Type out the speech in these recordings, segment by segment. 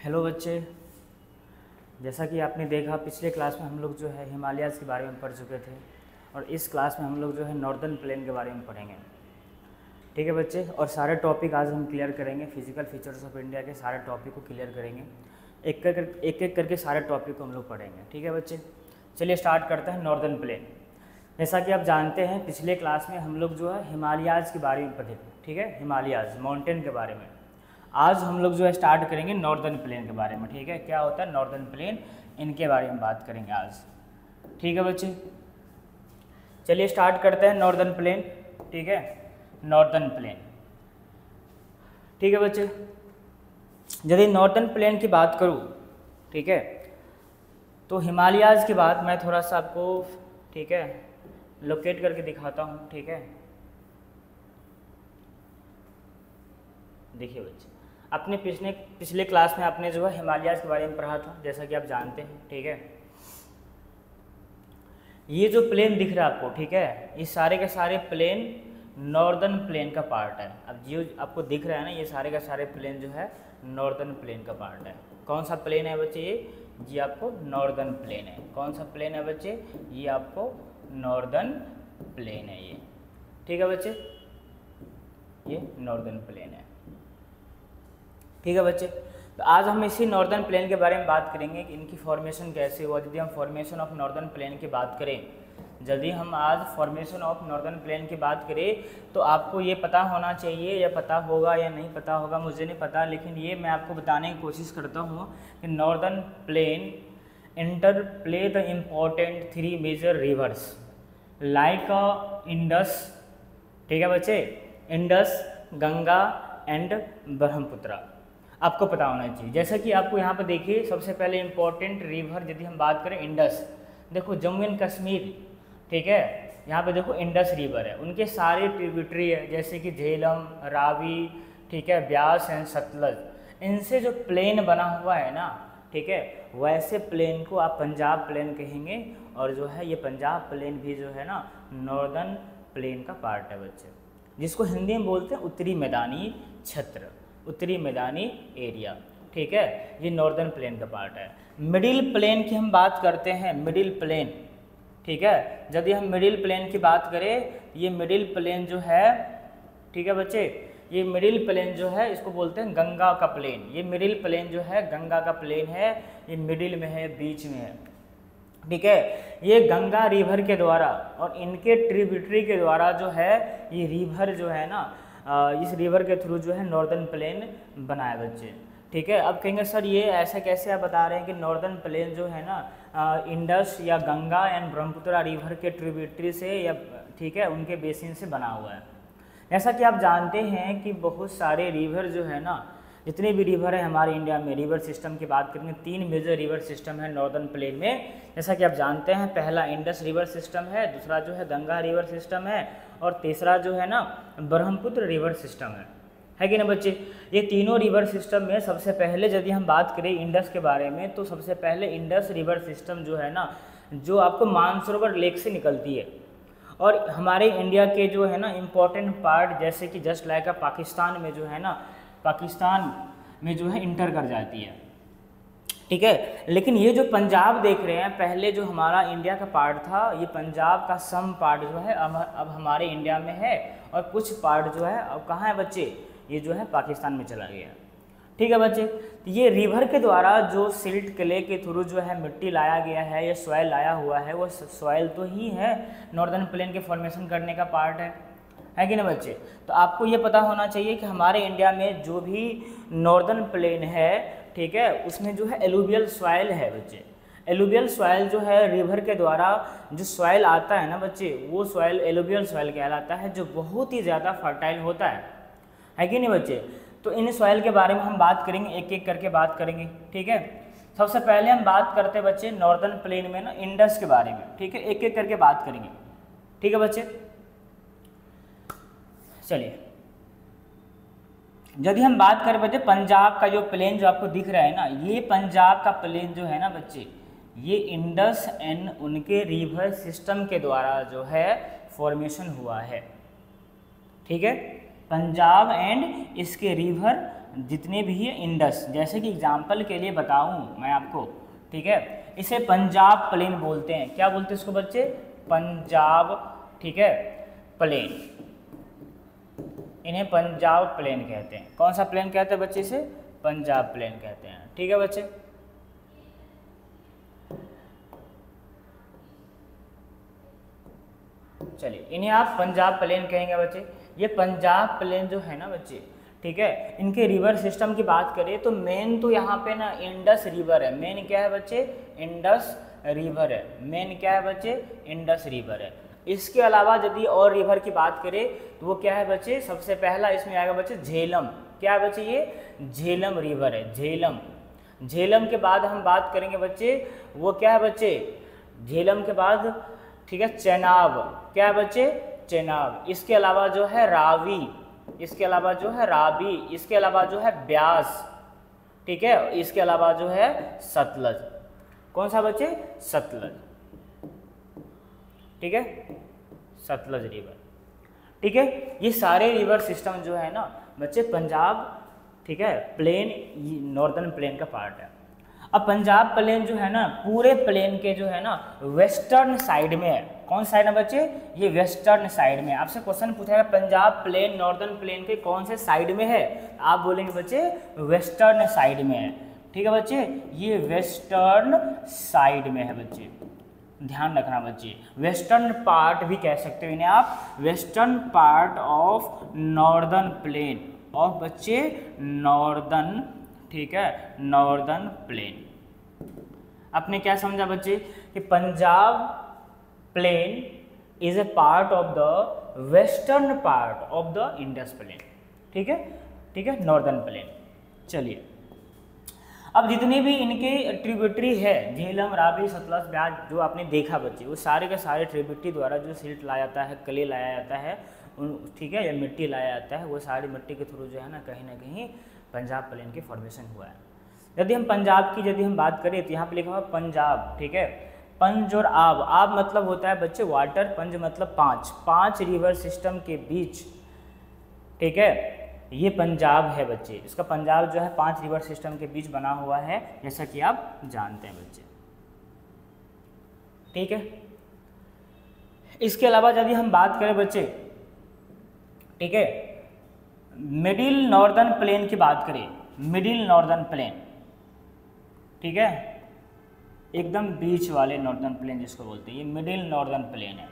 Hello बच्चे, जैसा कि आपने देखा पिछले क्लास में हम लोग जो है हिमालयाज़ के बारे में पढ़ चुके थे और इस क्लास में हम लोग जो है नॉर्दर्न प्लेन के बारे में पढ़ेंगे। ठीक है बच्चे, और सारे टॉपिक आज हम क्लियर करेंगे। फिजिकल फीचर्स ऑफ इंडिया के सारे टॉपिक को क्लियर करेंगे, एक एक करके सारे टॉपिक को हम लोग पढ़ेंगे। ठीक है बच्चे, चलिए स्टार्ट करते हैं। नॉर्दर्न प्लेन, जैसा कि आप जानते हैं पिछले क्लास में हम लोग जो है हिमालयाज़ के बारे में पढ़े। ठीक है, हिमालयाज़ माउंटेन के बारे में। आज हम लोग जो है स्टार्ट करेंगे नॉर्दर्न प्लेन के बारे में। ठीक है, क्या होता है नॉर्दर्न प्लेन, इनके बारे में बात करेंगे आज। ठीक है बच्चे, चलिए स्टार्ट करते हैं नॉर्दर्न प्लेन। ठीक है, नॉर्दर्न प्लेन। ठीक है बच्चे, यदि नॉर्दर्न प्लेन की बात करूँ, ठीक है, तो हिमालयाज़ के बाद मैं थोड़ा सा आपको, ठीक है, लोकेट करके दिखाता हूँ। ठीक है, देखिए बच्चे, अपने पिछले क्लास में आपने जो है हिमालयाज़ के बारे में पढ़ा था, जैसा कि आप जानते हैं। ठीक है, ये जो प्लेन दिख रहा है आपको, ठीक है, ये सारे के सारे प्लेन नॉर्दर्न प्लेन का पार्ट है। अब जो आपको दिख रहा है ना, ये सारे के सारे प्लेन जो है नॉर्दर्न प्लेन का पार्ट है। कौन सा प्लेन है बच्चे? ये आपको नॉर्दर्न प्लेन है। कौन सा प्लेन है बच्चे? ये आपको नॉर्दर्न प्लेन है ये। ठीक है बच्चे, ये नॉर्दर्न प्लेन है। ठीक है बच्चे, तो आज हम इसी नॉर्दर्न प्लेन के बारे में बात करेंगे कि इनकी फॉर्मेशन कैसे हुआ। यदि हम फॉर्मेशन ऑफ नॉर्दर्न प्लेन की बात करें, यदि हम आज फॉर्मेशन ऑफ नॉर्दर्न प्लेन की बात करें, तो आपको ये पता होना चाहिए, या पता होगा या नहीं पता होगा मुझे नहीं पता, लेकिन ये मैं आपको बताने की कोशिश करता हूँ कि northern plain interplay the important 3 major rivers like Indus. ठीक है बच्चे, इंडस, गंगा एंड ब्रह्मपुत्र आपको पता होना चाहिए। जैसा कि आपको यहाँ पर देखिए, सबसे पहले इंपॉर्टेंट रिवर यदि हम बात करें इंडस, देखो जम्मू एंड कश्मीर, ठीक है, यहाँ पे देखो इंडस रिवर है, उनके सारे ट्रिब्यूटरी है जैसे कि झेलम, रावी, ठीक है, ब्यास एंड सतलज। इनसे जो प्लेन बना हुआ है ना, ठीक है, वैसे प्लेन को आप पंजाब प्लेन कहेंगे, और जो है ये पंजाब प्लेन भी जो है ना नॉर्दर्न प्लेन का पार्ट है बच्चे, जिसको हिंदी में बोलते हैं उत्तरी मैदानी क्षेत्र, उत्तरी मैदानी एरिया। ठीक है, ये नॉर्दर्न प्लेन का पार्ट है। मिडिल प्लेन की हम बात करते हैं, मिडिल प्लेन। ठीक है, यदि हम मिडिल प्लेन की बात करें, ये मिडिल प्लेन जो है, ठीक है बच्चे, ये मिडिल प्लेन जो है इसको बोलते हैं गंगा का प्लेन। ये मिडिल प्लेन जो है गंगा का प्लेन है, ये मिडिल में है, बीच में है। ठीक है, ये गंगा रिवर के द्वारा और इनके ट्रिब्यूटरी के द्वारा जो है ये रिवर जो है ना, इस रिवर के थ्रू जो है नॉर्दर्न प्लेन बनाए बच्चे। ठीक है, अब कहेंगे सर ये ऐसा कैसे आप बता रहे हैं कि नॉर्दर्न प्लेन जो है ना इंडस या गंगा एंड ब्रह्मपुत्र रिवर के ट्रिब्यूटरी से, या ठीक है उनके बेसिन से बना हुआ है। जैसा कि आप जानते हैं कि बहुत सारे रिवर जो है ना, जितने भी रिवर है हमारे इंडिया में, रिवर सिस्टम की बात करेंगे, 3 मेजर रिवर सिस्टम है नॉर्दर्न प्लेन में। जैसा कि आप जानते हैं, पहला इंडस रिवर सिस्टम है, दूसरा जो है गंगा रिवर सिस्टम है, और तीसरा जो है ना ब्रह्मपुत्र रिवर सिस्टम है कि ना बच्चे। ये तीनों रिवर सिस्टम में सबसे पहले यदि हम बात करें इंडस के बारे में, तो सबसे पहले इंडस रिवर सिस्टम जो है ना, जो आपको मानसरोवर लेक से निकलती है, और हमारे इंडिया के जो है ना इम्पोर्टेंट पार्ट, जैसे कि जस्ट लाइक पाकिस्तान में जो है ना, पाकिस्तान में जो है इंटर कर जाती है। ठीक है, लेकिन ये जो पंजाब देख रहे हैं, पहले जो हमारा इंडिया का पार्ट था, ये पंजाब का सम पार्ट जो है अब हमारे इंडिया में है, और कुछ पार्ट जो है अब कहाँ है बच्चे, ये जो है पाकिस्तान में चला गया। ठीक है बच्चे, तो ये रिवर के द्वारा जो सिल्ट क्ले के थ्रू जो है मिट्टी लाया गया है, ये सॉइल लाया हुआ है, वो सॉइल तो ही है नॉर्दर्न प्लेन के फॉर्मेशन करने का पार्ट है कि ना बच्चे। तो आपको ये पता होना चाहिए कि हमारे इंडिया में जो भी नॉर्दर्न प्लेन है, ठीक है, उसमें जो है एलुवियल सॉइल है बच्चे। एलुवियल सॉइल जो है रिवर के द्वारा जो सॉइल आता है ना बच्चे, वो सॉइल एलुवियल सॉइल कहलाता है, जो बहुत ही ज़्यादा फर्टाइल होता है कि नहीं बच्चे। तो इन सॉइल के बारे में हम बात करेंगे, एक एक करके बात करेंगे। ठीक है, सबसे पहले हम बात करते हैं बच्चे नॉर्दर्न प्लेन में ना इंडस के बारे में। ठीक है, एक एक करके बात करेंगे। ठीक है बच्चे, चलिए यदि हम बात करें बच्चे पंजाब का जो प्लेन जो आपको दिख रहा है ना, ये पंजाब का प्लेन जो है ना बच्चे, ये इंडस एंड उनके रिवर सिस्टम के द्वारा जो है फॉर्मेशन हुआ है। ठीक है, पंजाब एंड इसके रिवर जितने भी है इंडस, जैसे कि एग्जाम्पल के लिए बताऊं मैं आपको, ठीक है, इसे पंजाब प्लेन बोलते हैं। क्या बोलते हैं इसको बच्चे? पंजाब, ठीक है, प्लेन, इन्हें पंजाब प्लेन कहते हैं। कौन सा प्लेन कहते हैं बच्चे? इसे पंजाब प्लेन कहते हैं। ठीक है बच्चे, चलिए इन्हें आप पंजाब प्लेन कहेंगे बच्चे। ये पंजाब प्लेन जो है ना बच्चे, ठीक है, इनके रिवर सिस्टम की बात करें तो मेन तो यहाँ पे ना इंडस रिवर है। मेन क्या है बच्चे? इंडस रिवर है। मेन क्या है बच्चे? इंडस रिवर है। इसके अलावा यदि और रिवर की बात करें तो वो क्या है बच्चे? सबसे पहला इसमें आएगा बच्चे झेलम। क्या है बच्चे? ये झेलम रिवर है, झेलम। झेलम के बाद हम बात करेंगे बच्चे, वो क्या है बच्चे? झेलम के बाद, ठीक है, चेनाब। क्या है बच्चे? चेनाब। इसके अलावा जो है रावी, इसके अलावा जो है रावी, इसके अलावा जो है ब्यास, ठीक है, इसके अलावा जो है सतलज। कौन सा बच्चे? सतलज, ठीक है, सतलज रिवर। ठीक है, ये सारे रिवर सिस्टम जो है ना बच्चे पंजाब, ठीक है, प्लेन, नॉर्दर्न प्लेन का पार्ट है। अब पंजाब प्लेन जो है ना पूरे प्लेन के जो है ना वेस्टर्न साइड में है। कौन साइड है बच्चे? ये वेस्टर्न साइड में। आपसे क्वेश्चन पूछेगा पंजाब प्लेन नॉर्दर्न प्लेन के कौन से साइड में है, आप बोलेंगे बच्चे वेस्टर्न साइड में है। ठीक है बच्चे, ये वेस्टर्न साइड में है बच्चे, ध्यान रखना बच्चे। वेस्टर्न पार्ट भी कह सकते हो इन्हें आप, western part of northern plain of बच्चे नॉर्दर्न, ठीक है, नॉर्दर्न प्लेन। आपने क्या समझा बच्चे कि Punjab plain is a part of the western part of the Indus plain. ठीक है, ठीक है, नॉर्दर्न प्लेन। चलिए अब जितने भी इनके ट्रिब्यूटरी है, झेलम, रावी, सतलज, ब्यास, जो आपने देखा बच्चे, वो सारे के सारे ट्रिब्यूटरी द्वारा जो सिल्ट लाया जाता है, क्ले लाया जाता है, ठीक है, या मिट्टी लाया जाता है, वो सारी मिट्टी के थ्रू जो है ना कहीं पंजाब प्लेन की फॉर्मेशन हुआ है। यदि हम पंजाब की यदि हम बात करें तो यहाँ पे लिखा हुआ पंजाब, ठीक है, पंज और आब मतलब होता है बच्चे वाटर, पंज मतलब पांच रिवर सिस्टम के बीच, ठीक है, ये पंजाब है बच्चे। इसका पंजाब जो है 5 रिवर सिस्टम के बीच बना हुआ है, जैसा कि आप जानते हैं बच्चे। ठीक है, इसके अलावा यदि हम बात करें बच्चे, ठीक है, मिडिल नॉर्दर्न प्लेन की बात करें, मिडिल नॉर्दर्न प्लेन, ठीक है, एकदम बीच वाले नॉर्दर्न प्लेन जिसको बोलते हैं, ये मिडिल नॉर्दर्न प्लेन है।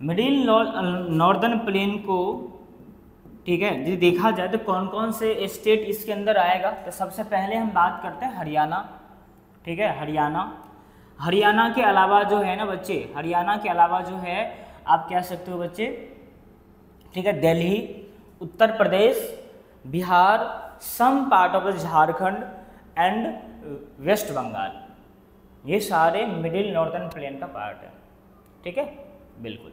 मिडिल नॉर्दर्न प्लेन को, ठीक है, यदि देखा जाए तो कौन कौन से स्टेट इसके अंदर आएगा, तो सबसे पहले हम बात करते हैं हरियाणा। ठीक है, हरियाणा के अलावा जो है ना बच्चे, हरियाणा के अलावा जो है आप कह सकते हो बच्चे, ठीक है, Delhi, Uttar Pradesh, Bihar, some part of Jharkhand and West Bengal, ये सारे मिडिल नॉर्दर्न प्लेन का पार्ट है। ठीक है, बिल्कुल।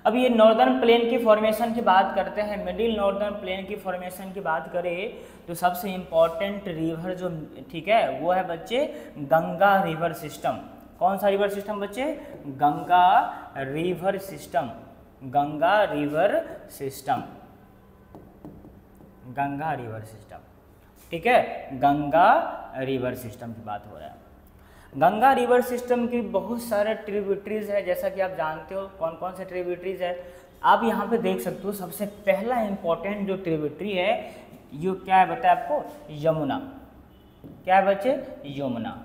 अब ये नॉर्दर्न प्लेन की फॉर्मेशन की बात करते हैं, मिडिल नॉर्दर्न प्लेन की फॉर्मेशन की बात करें तो सबसे इम्पॉर्टेंट रिवर जो, ठीक है, वो है बच्चे गंगा रिवर सिस्टम। कौन सा रिवर सिस्टम बच्चे? Ganga river system, Ganga river system, Ganga river system. ठीक है, गंगा रिवर सिस्टम की बात हो रहा है। गंगा रिवर सिस्टम की बहुत सारे ट्रिब्यूटरीज है, जैसा कि आप जानते हो कौन कौन से ट्रिब्यूटरीज है। आप यहाँ पे देख सकते हो, सबसे पहला इंपॉर्टेंट जो ट्रिब्यूटरी है ये क्या है बताया आपको? यमुना। क्या है बच्चे? यमुना।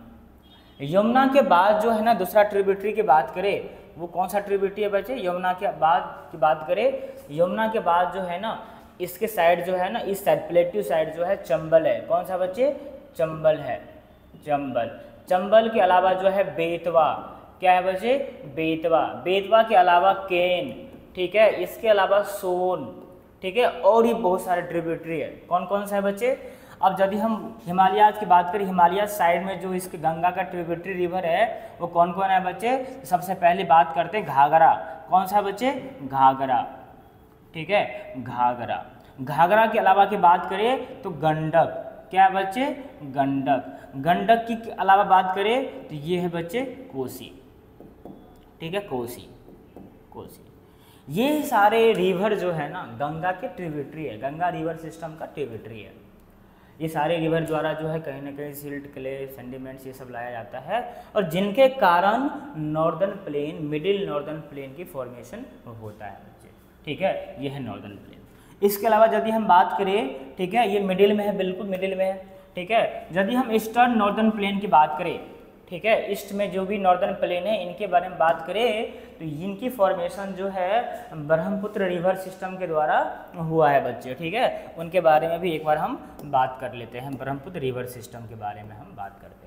यमुना के बाद जो है ना दूसरा ट्रिब्यूटरी की बात करें, वो कौन सा ट्रिब्यूटरी है बच्चे? यमुना के बाद की बात करें, यमुना के बाद जो है ना इसके साइड जो है ना, इस साइड प्लेट्यू साइड जो है चंबल है। कौन सा बच्चे? चंबल है, चंबल। चंबल के अलावा जो है बेतवा। क्या है बच्चे? बेतवा। बेतवा के अलावा केन, ठीक है, इसके अलावा सोन, ठीक है, और भी बहुत सारे ट्रिब्यूटरी है। कौन कौन सा है बच्चे? अब यदि हम हिमालयाज की बात करें, हिमालय साइड में जो इसके गंगा का ट्रिब्यूटरी रिवर है वो कौन कौन है बच्चे? सबसे पहले बात करते हैं घाघरा। कौन सा बच्चे? घाघरा, ठीक है, घाघरा। घाघरा के अलावा की बात करें तो गंडक। क्या है बच्चे? गंडक। गंडक की अलावा बात करें तो ये है बच्चे कोसी, ठीक है, कोसी, कोसी। ये सारे रिवर जो है ना गंगा के ट्रिब्यूटरी है, गंगा रिवर सिस्टम का ट्रिब्यूटरी है। ये सारे रिवर द्वारा जो है कहीं ना कहीं सिल्ट, क्ले, सेंडिमेंट्स ये सब लाया जाता है, और जिनके कारण northern plain, middle northern plane की फॉर्मेशन होता है बच्चे, ठीक है। ये है नॉर्दर्न प्लेन। इसके अलावा यदि हम बात करें, ठीक है, ये मिडिल में है, बिल्कुल मिडिल में है, ठीक है। यदि हम ईस्टर्न नॉर्दर्न प्लेन की बात करें, ठीक है, ईस्ट में जो भी नॉर्दर्न प्लेन है इनके बारे में बात करें तो इनकी फॉर्मेशन जो है ब्रह्मपुत्र रिवर सिस्टम के द्वारा हुआ है बच्चे, ठीक है। उनके बारे में भी एक बार हम बात कर लेते हैं, ब्रह्मपुत्र रिवर सिस्टम के बारे में हम बात करते हैं।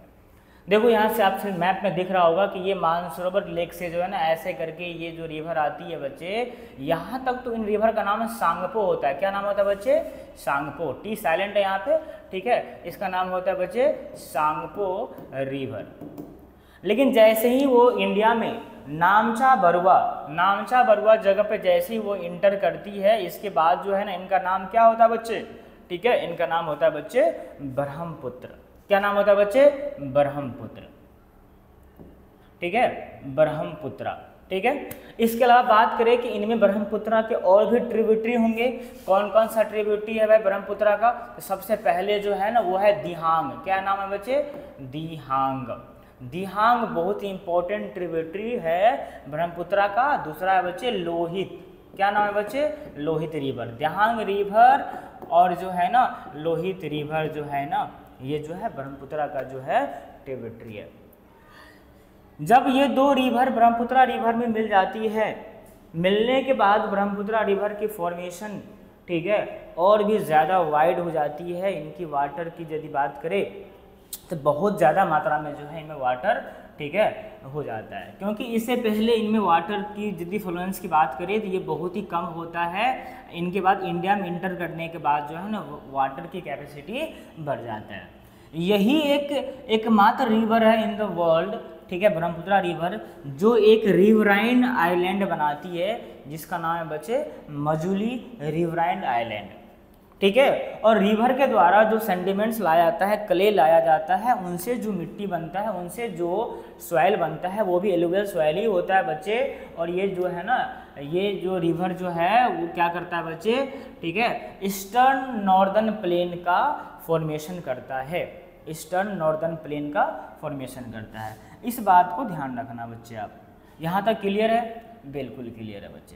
देखो यहाँ से आपसे मैप में दिख रहा होगा कि ये मानसरोवर लेक से जो है ना ऐसे करके ये जो रिवर आती है बच्चे, यहाँ तक तो इन रिवर का नाम है सांगपो होता है। क्या नाम होता है बच्चे? सांगपो। टी साइलेंट है यहाँ पे, ठीक है। इसका नाम होता है बच्चे सांगपो रिवर। लेकिन जैसे ही वो इंडिया में नामचा बरुआ जगह पे जैसे ही वो इंटर करती है, इसके बाद जो है ना इनका नाम क्या होता है बच्चे, ठीक है, इनका नाम होता है बच्चे ब्रह्मपुत्र। क्या नाम होता है बच्चे? ब्रह्मपुत्र, ठीक है, ब्रह्मपुत्रा, ठीक है। इसके अलावा बात करें कि इनमें ब्रह्मपुत्रा के और भी ट्रिब्यूटरी होंगे। कौन कौन सा ट्रिब्यूटरी है भाई ब्रह्मपुत्रा का? तो सबसे पहले जो है ना वो है दिहांग। क्या नाम है बच्चे? दिहांग। दिहांग बहुत ही इंपॉर्टेंट ट्रिब्यूटरी है ब्रह्मपुत्रा का। दूसरा है बच्चे लोहित। क्या नाम है बच्चे? लोहित रिवर। दिहांग रिवर और जो है ना लोहित रिवर जो है ना, ये जो है ब्रह्मपुत्रा का जो है ट्रिब्यूटरी है। जब ये दो रिवर ब्रह्मपुत्रा रिवर में मिल जाती है, मिलने के बाद ब्रह्मपुत्रा रिवर की फॉर्मेशन, ठीक है, और भी ज़्यादा वाइड हो जाती है। इनकी वाटर की यदि बात करें तो बहुत ज़्यादा मात्रा में जो है इनमें वाटर, ठीक है, हो जाता है। क्योंकि इससे पहले इनमें वाटर की यदि फ्लुएंस की बात करें तो ये बहुत ही कम होता है। इनके बाद इंडिया में इंटर करने के बाद जो है ना वाटर की कैपेसिटी बढ़ जाता है। यही एकमात्र रिवर है इन द वर्ल्ड, ठीक है, ब्रह्मपुत्रा रिवर, जो एक रिवराइन आइलैंड बनाती है जिसका नाम है बच्चे मजुली रिवराइन आइलैंड, ठीक है। और रिवर के द्वारा जो सेंडिमेंट्स लाया जाता है, क्ले लाया जाता है, उनसे जो मिट्टी बनता है, उनसे जो सॉइल बनता है वो भी एलुवियल सॉइल ही होता है बच्चे। और ये जो है ना ये जो रिवर जो है वो क्या करता है बच्चे, ठीक है, ईस्टर्न नॉर्दर्न प्लेन का फॉर्मेशन करता है। ईस्टर्न नॉर्दर्न प्लेन का फॉर्मेशन करता है। इस बात को ध्यान रखना बच्चे। आप यहाँ तक क्लियर है? बिल्कुल क्लियर है बच्चे,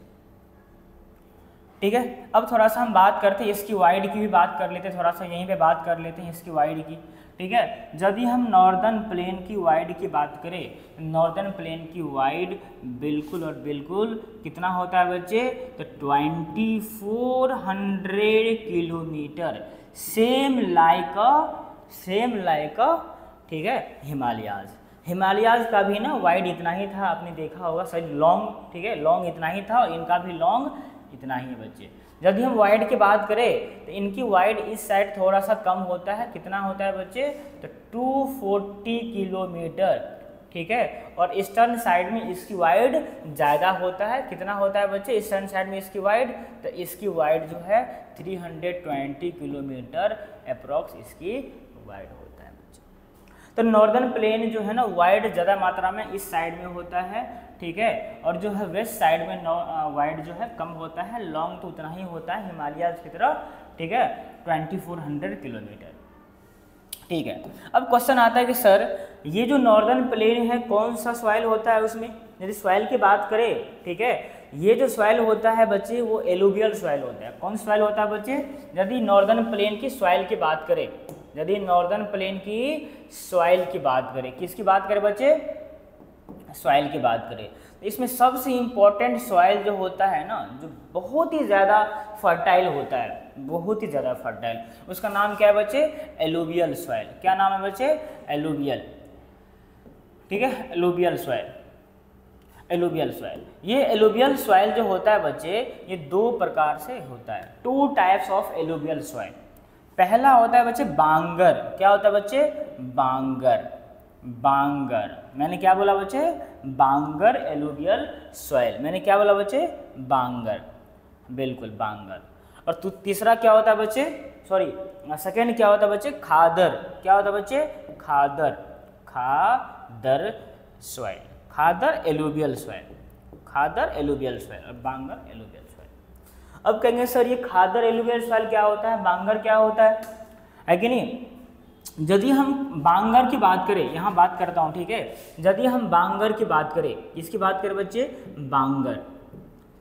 ठीक है। अब थोड़ा सा हम बात करते हैं इसकी वाइड की भी बात कर लेते हैं, थोड़ा सा यहीं पे बात कर लेते हैं इसकी वाइड की, ठीक है। यदि हम नॉर्दर्न प्लेन की वाइड की बात करें, नॉर्दर्न प्लेन की वाइड बिल्कुल और बिल्कुल कितना होता है बच्चे? तो 2400 किलोमीटर, सेम लाइक ठीक है हिमालयाज। हिमालयाज का भी ना वाइड इतना ही था, आपने देखा होगा शायद, लॉन्ग, ठीक है, लॉन्ग इतना ही था और इनका भी लॉन्ग इतना ही है बच्चे। यदि हम वाइड की बात करें तो इनकी वाइड इस साइड थोड़ा सा कम होता है। कितना होता है बच्चे? तो 240 किलोमीटर, ठीक है। और ईस्टर्न साइड में इसकी वाइड ज़्यादा होता है। कितना होता है बच्चे ईस्टर्न साइड में इसकी वाइड? तो इसकी वाइड जो है 320 किलोमीटर अप्रॉक्स इसकी वाइड होता है बच्चे। तो नॉर्दर्न प्लेन जो है ना वाइड ज़्यादा मात्रा में इस साइड में होता है, ठीक है। और जो है वेस्ट साइड में वाइड जो है कम होता है, लॉन्ग तो उतना ही होता है हिमालयाज की तरह, ठीक है, 2400 किलोमीटर, ठीक है। अब क्वेश्चन आता है कि सर ये जो नॉर्दर्न प्लेन है कौन सा सॉइल होता है उसमें? यदि सॉइल की बात करें, ठीक है, ये जो सॉइल होता है बच्चे वो एलुवियल सॉइल होता है। कौन सॉइल होता है बच्चे? यदि नॉर्दर्न प्लेन की सॉइल की बात करें, यदि नॉर्दर्न प्लेन की सॉइल की बात करें, किसकी बात करें बच्चे? सॉइल की बात करें तो इसमें सबसे इम्पोर्टेंट सॉइल जो होता है ना, जो बहुत ही ज़्यादा फर्टाइल होता है, बहुत ही ज़्यादा फर्टाइल, उसका नाम क्या है बच्चे? Alluvial soil. क्या नाम है बच्चे? एलुवियल, ठीक है, एलुवियल सॉइल। एलुवियल सॉइल, ये एलुवियल सॉइल जो होता है बच्चे ये दो प्रकार से होता है, 2 टाइप्स ऑफ एलुवियल सॉइल। पहला होता है बच्चे बांगर। क्या होता है बच्चे? बांगर। बांगर, मैंने क्या बोला बच्चे? बांगर एलुवियल सॉइल। मैंने क्या बोला बच्चे? बांगर, बिल्कुल बांगर। और तीसरा क्या होता है बच्चे? सॉरी, सेकेंड क्या होता है बच्चे? खादर। क्या होता है बच्चे? खादर। खादर सॉइल, खादर एलुवियल सॉइल, खादर एलुवियल सॉइल और बांगर एलुवियल सॉइल। अब कहेंगे सर ये खादर एलुवियल सॉइल क्या होता है, बांगर क्या होता है? है कि नहीं। यदि हम बांगर की बात करें, यहाँ बात करता हूँ, ठीक है, यदि हम बांगर की बात करें, इसकी बात करें बच्चे, बांगर,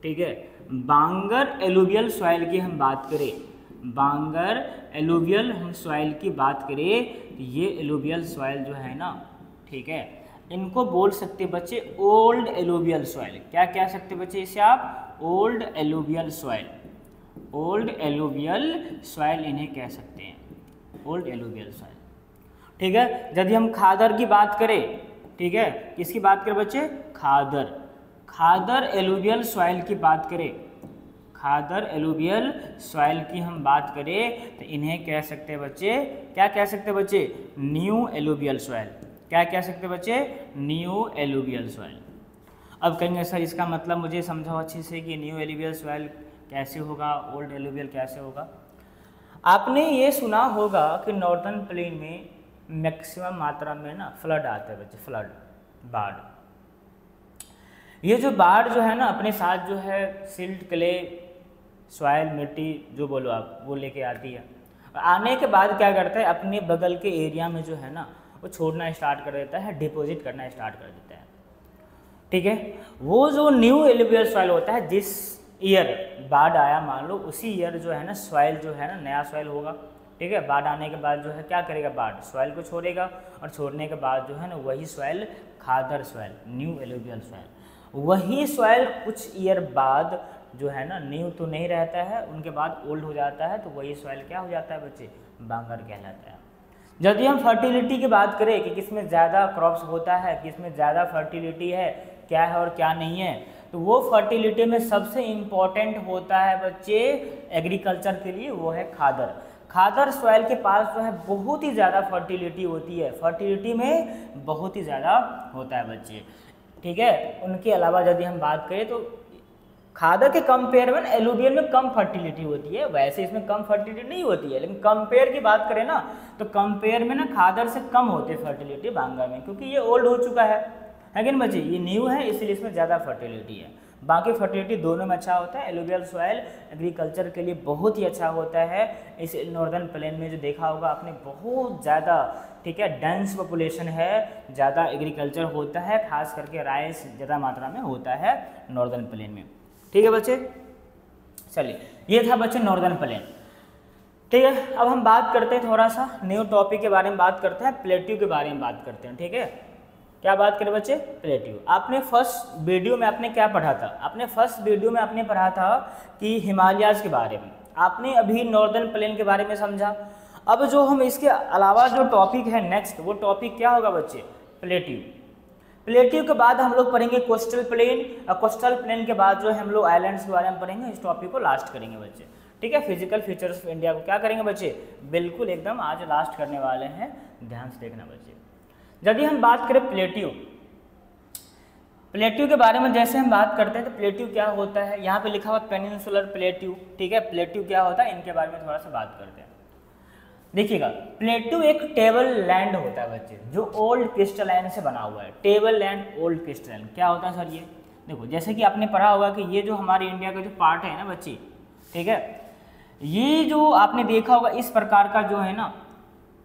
ठीक है, बांगर एलुवियल सॉइल की हम बात करें, बांगर एलुवियल हम सॉइल की बात करें, तो ये एलुवियल सॉइल जो है ना, ठीक है, इनको बोल सकते बच्चे ओल्ड एलुवियल सॉइल। क्या कह सकते बच्चे इसे आप? Old alluvial soil, old alluvial soil इन्हें कह सकते हैं, ओल्ड एलुवियल सॉइल, ठीक है। यदि हम खादर की बात करें, ठीक है, किसकी बात करें बच्चे? खादर, खादर एलुवियल सॉइल की बात करें, खादर एलुवियल सॉइल की हम बात करें तो इन्हें कह सकते हैं बच्चे, क्या कह सकते हैं बच्चे? New alluvial soil. क्या कह सकते हैं बच्चे? New alluvial soil. अब कहेंगे सर इसका मतलब मुझे समझाओ अच्छे से कि न्यू एलुवियल सॉइल कैसे होगा, ओल्ड एलुवियल कैसे होगा। आपने ये सुना होगा कि नॉर्दर्न प्लेन में मैक्सिमम मात्रा में ना फ्लड आता है बच्चे, फ्लड, बाढ़। ये जो बाढ़ जो है ना अपने साथ जो है सिल्ट, क्ले, सॉइल, मिट्टी जो बोलो आप, वो लेके आती है। आने के बाद क्या करता है, अपने बगल के एरिया में जो है ना वो छोड़ना स्टार्ट कर देता है, डिपॉजिट करना स्टार्ट कर देता है, ठीक है। वो जो न्यू एलुवियल सॉइल होता है, जिस ईयर बाढ़ आया मान लो उसी ईयर जो है ना सॉइल जो है ना नया सॉइल होगा, ठीक है। बाढ़ आने के बाद जो है क्या करेगा, बाढ़ सॉइल को छोड़ेगा और छोड़ने के बाद जो है ना वही सॉइल खादर सॉइल, न्यू एलुवियल सॉइल, वही सॉइल कुछ ईयर बाद जो है ना न्यू तो नहीं रहता है, उनके बाद ओल्ड हो जाता है, तो वही सॉइल क्या हो जाता है बच्चे? बांगर कहलाता है। यदि हम फर्टिलिटी की बात करें कि किसमें ज़्यादा क्रॉप्स होता है, किसमें ज़्यादा फर्टिलिटी है, क्या है और क्या नहीं है, तो वो फर्टिलिटी में सबसे इम्पॉर्टेंट होता है बच्चे एग्रीकल्चर के लिए, वो है खादर। खादर सॉइल के पास जो है बहुत ही ज़्यादा फर्टिलिटी होती है, फर्टिलिटी में बहुत ही ज़्यादा होता है बच्चे, ठीक है। उनके अलावा यदि हम बात करें तो खादर के कंपेयर में एलुवियल में कम फर्टिलिटी होती है, वैसे इसमें कम फर्टिलिटी नहीं होती है, लेकिन कंपेयर की बात करें ना तो कंपेयर में ना खादर से कम होती है फर्टिलिटी बांगर में, क्योंकि ये ओल्ड हो चुका है कि नहीं बच्चे, ये न्यू है इसलिए इसमें ज़्यादा फर्टिलिटी है। बाकी फर्टिलिटी दोनों में अच्छा होता है। एलुवियल सॉइल एग्रीकल्चर के लिए बहुत ही अच्छा होता है। इस नॉर्दर्न प्लेन में जो देखा होगा आपने बहुत ज़्यादा, ठीक है, डेंस पॉपुलेशन है, ज़्यादा एग्रीकल्चर होता है, खास करके राइस ज़्यादा मात्रा में होता है नॉर्दर्न प्लेन में, ठीक है बच्चे। चलिए ये था बच्चे नॉर्दर्न प्लेन, ठीक है। अब हम बात करते हैं थोड़ा सा न्यू टॉपिक के बारे में बात करते हैं, प्लेट्यू के बारे में बात करते हैं, ठीक है। क्या बात करें बच्चे? प्लेट्यू। आपने फर्स्ट वीडियो में आपने क्या पढ़ा था? आपने फर्स्ट वीडियो में आपने पढ़ा था कि हिमालयाज़ के बारे में, आपने अभी नॉर्दर्न प्लेन के बारे में समझा। अब जो हम इसके अलावा जो टॉपिक है नेक्स्ट, वो टॉपिक क्या होगा बच्चे? प्लेट्यू। प्लेट्यू के बाद हम लोग पढ़ेंगे कोस्टल प्लेन, और कोस्टल प्लेन के बाद जो है हम लोग आइलैंड्स के बारे में पढ़ेंगे। इस टॉपिक को लास्ट करेंगे बच्चे, ठीक है। फिजिकल फीचर्स ऑफ इंडिया को क्या करेंगे बच्चे? बिल्कुल एकदम आज लास्ट करने वाले हैं, ध्यान से देखना बच्चे। यदि हम बात करें प्लेट्यू, प्लेट्यू के बारे में जैसे हम बात करते हैं तो प्लेट्यू क्या होता है, यहाँ पे लिखा हुआ पेनिनसुलर प्लेट्यू, ठीक है। प्लेट्यू क्या होता है इनके बारे में थोड़ा सा बात करते हैं। देखिएगा, प्लेट्यू एक टेबल लैंड होता है बच्चे, जो ओल्ड क्रिस्टलाइन से बना हुआ है। टेबल लैंड, ओल्ड क्रिस्टलाइन, क्या होता है सर ये? देखो जैसे कि आपने पढ़ा होगा कि ये जो हमारे इंडिया का जो पार्ट है ना बच्चे, ठीक है, ये जो आपने देखा होगा इस प्रकार का जो है ना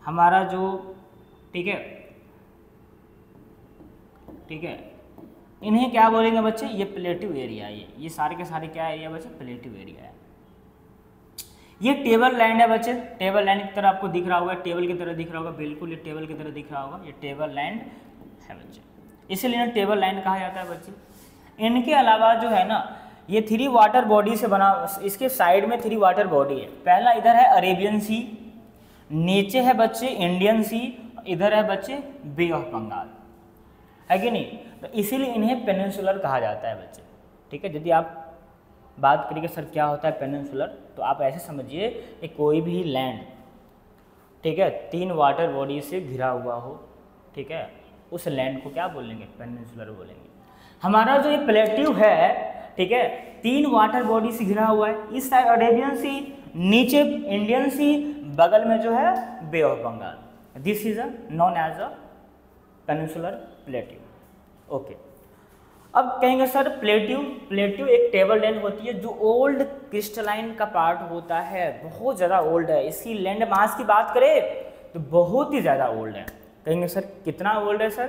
हमारा जो, ठीक है, ठीक है, इन्हें क्या बोलेंगे बच्चे? ये प्लेट्यू एरिया है। ये सारे के सारे क्या एरिया बच्चे? प्लेट्यू एरिया है। ये टेबल लैंड है बच्चे, टेबल लैंड की तरह आपको दिख रहा होगा, टेबल की तरह दिख रहा होगा, बिल्कुल ये टेबल की तरह दिख रहा होगा, ये टेबल लैंड है बच्चे, इसलिए टेबल लैंड कहा जाता है बच्चे। इनके अलावा जो है ना ये 3 वाटर बॉडी से बना, इसके साइड में 3 वाटर बॉडी है। पहला इधर है अरेबियन सी, नीचे है बच्चे इंडियन सी, इधर है बच्चे बे ऑफ बंगाल, है कि नहीं? तो इसीलिए इन्हें पेनिनसुलर कहा जाता है बच्चे, ठीक है। यदि आप बात करिए सर क्या होता है पेनिनसुलर, तो आप ऐसे समझिए कि कोई भी लैंड, ठीक है, 3 वाटर बॉडी से घिरा हुआ हो, ठीक है, उस लैंड को क्या बोलेंगे? पेनिनसुलर बोलेंगे। हमारा जो ये प्लेट्यू है, ठीक है, 3 वाटर बॉडी से घिरा हुआ है। इस साइड अरेबियन सी, नीचे इंडियन सी, बगल में जो है bay of Bengal. This is known as a peninsular plateau, okay. अब कहेंगे सर प्लेट्यू, प्लेट्यू एक टेबल लैंड होती है जो ओल्ड क्रिस्टलाइन का पार्ट होता है, बहुत ज़्यादा ओल्ड है। इसकी लैंड मास की बात करें तो बहुत ही ज़्यादा ओल्ड है। कहेंगे सर कितना ओल्ड है सर?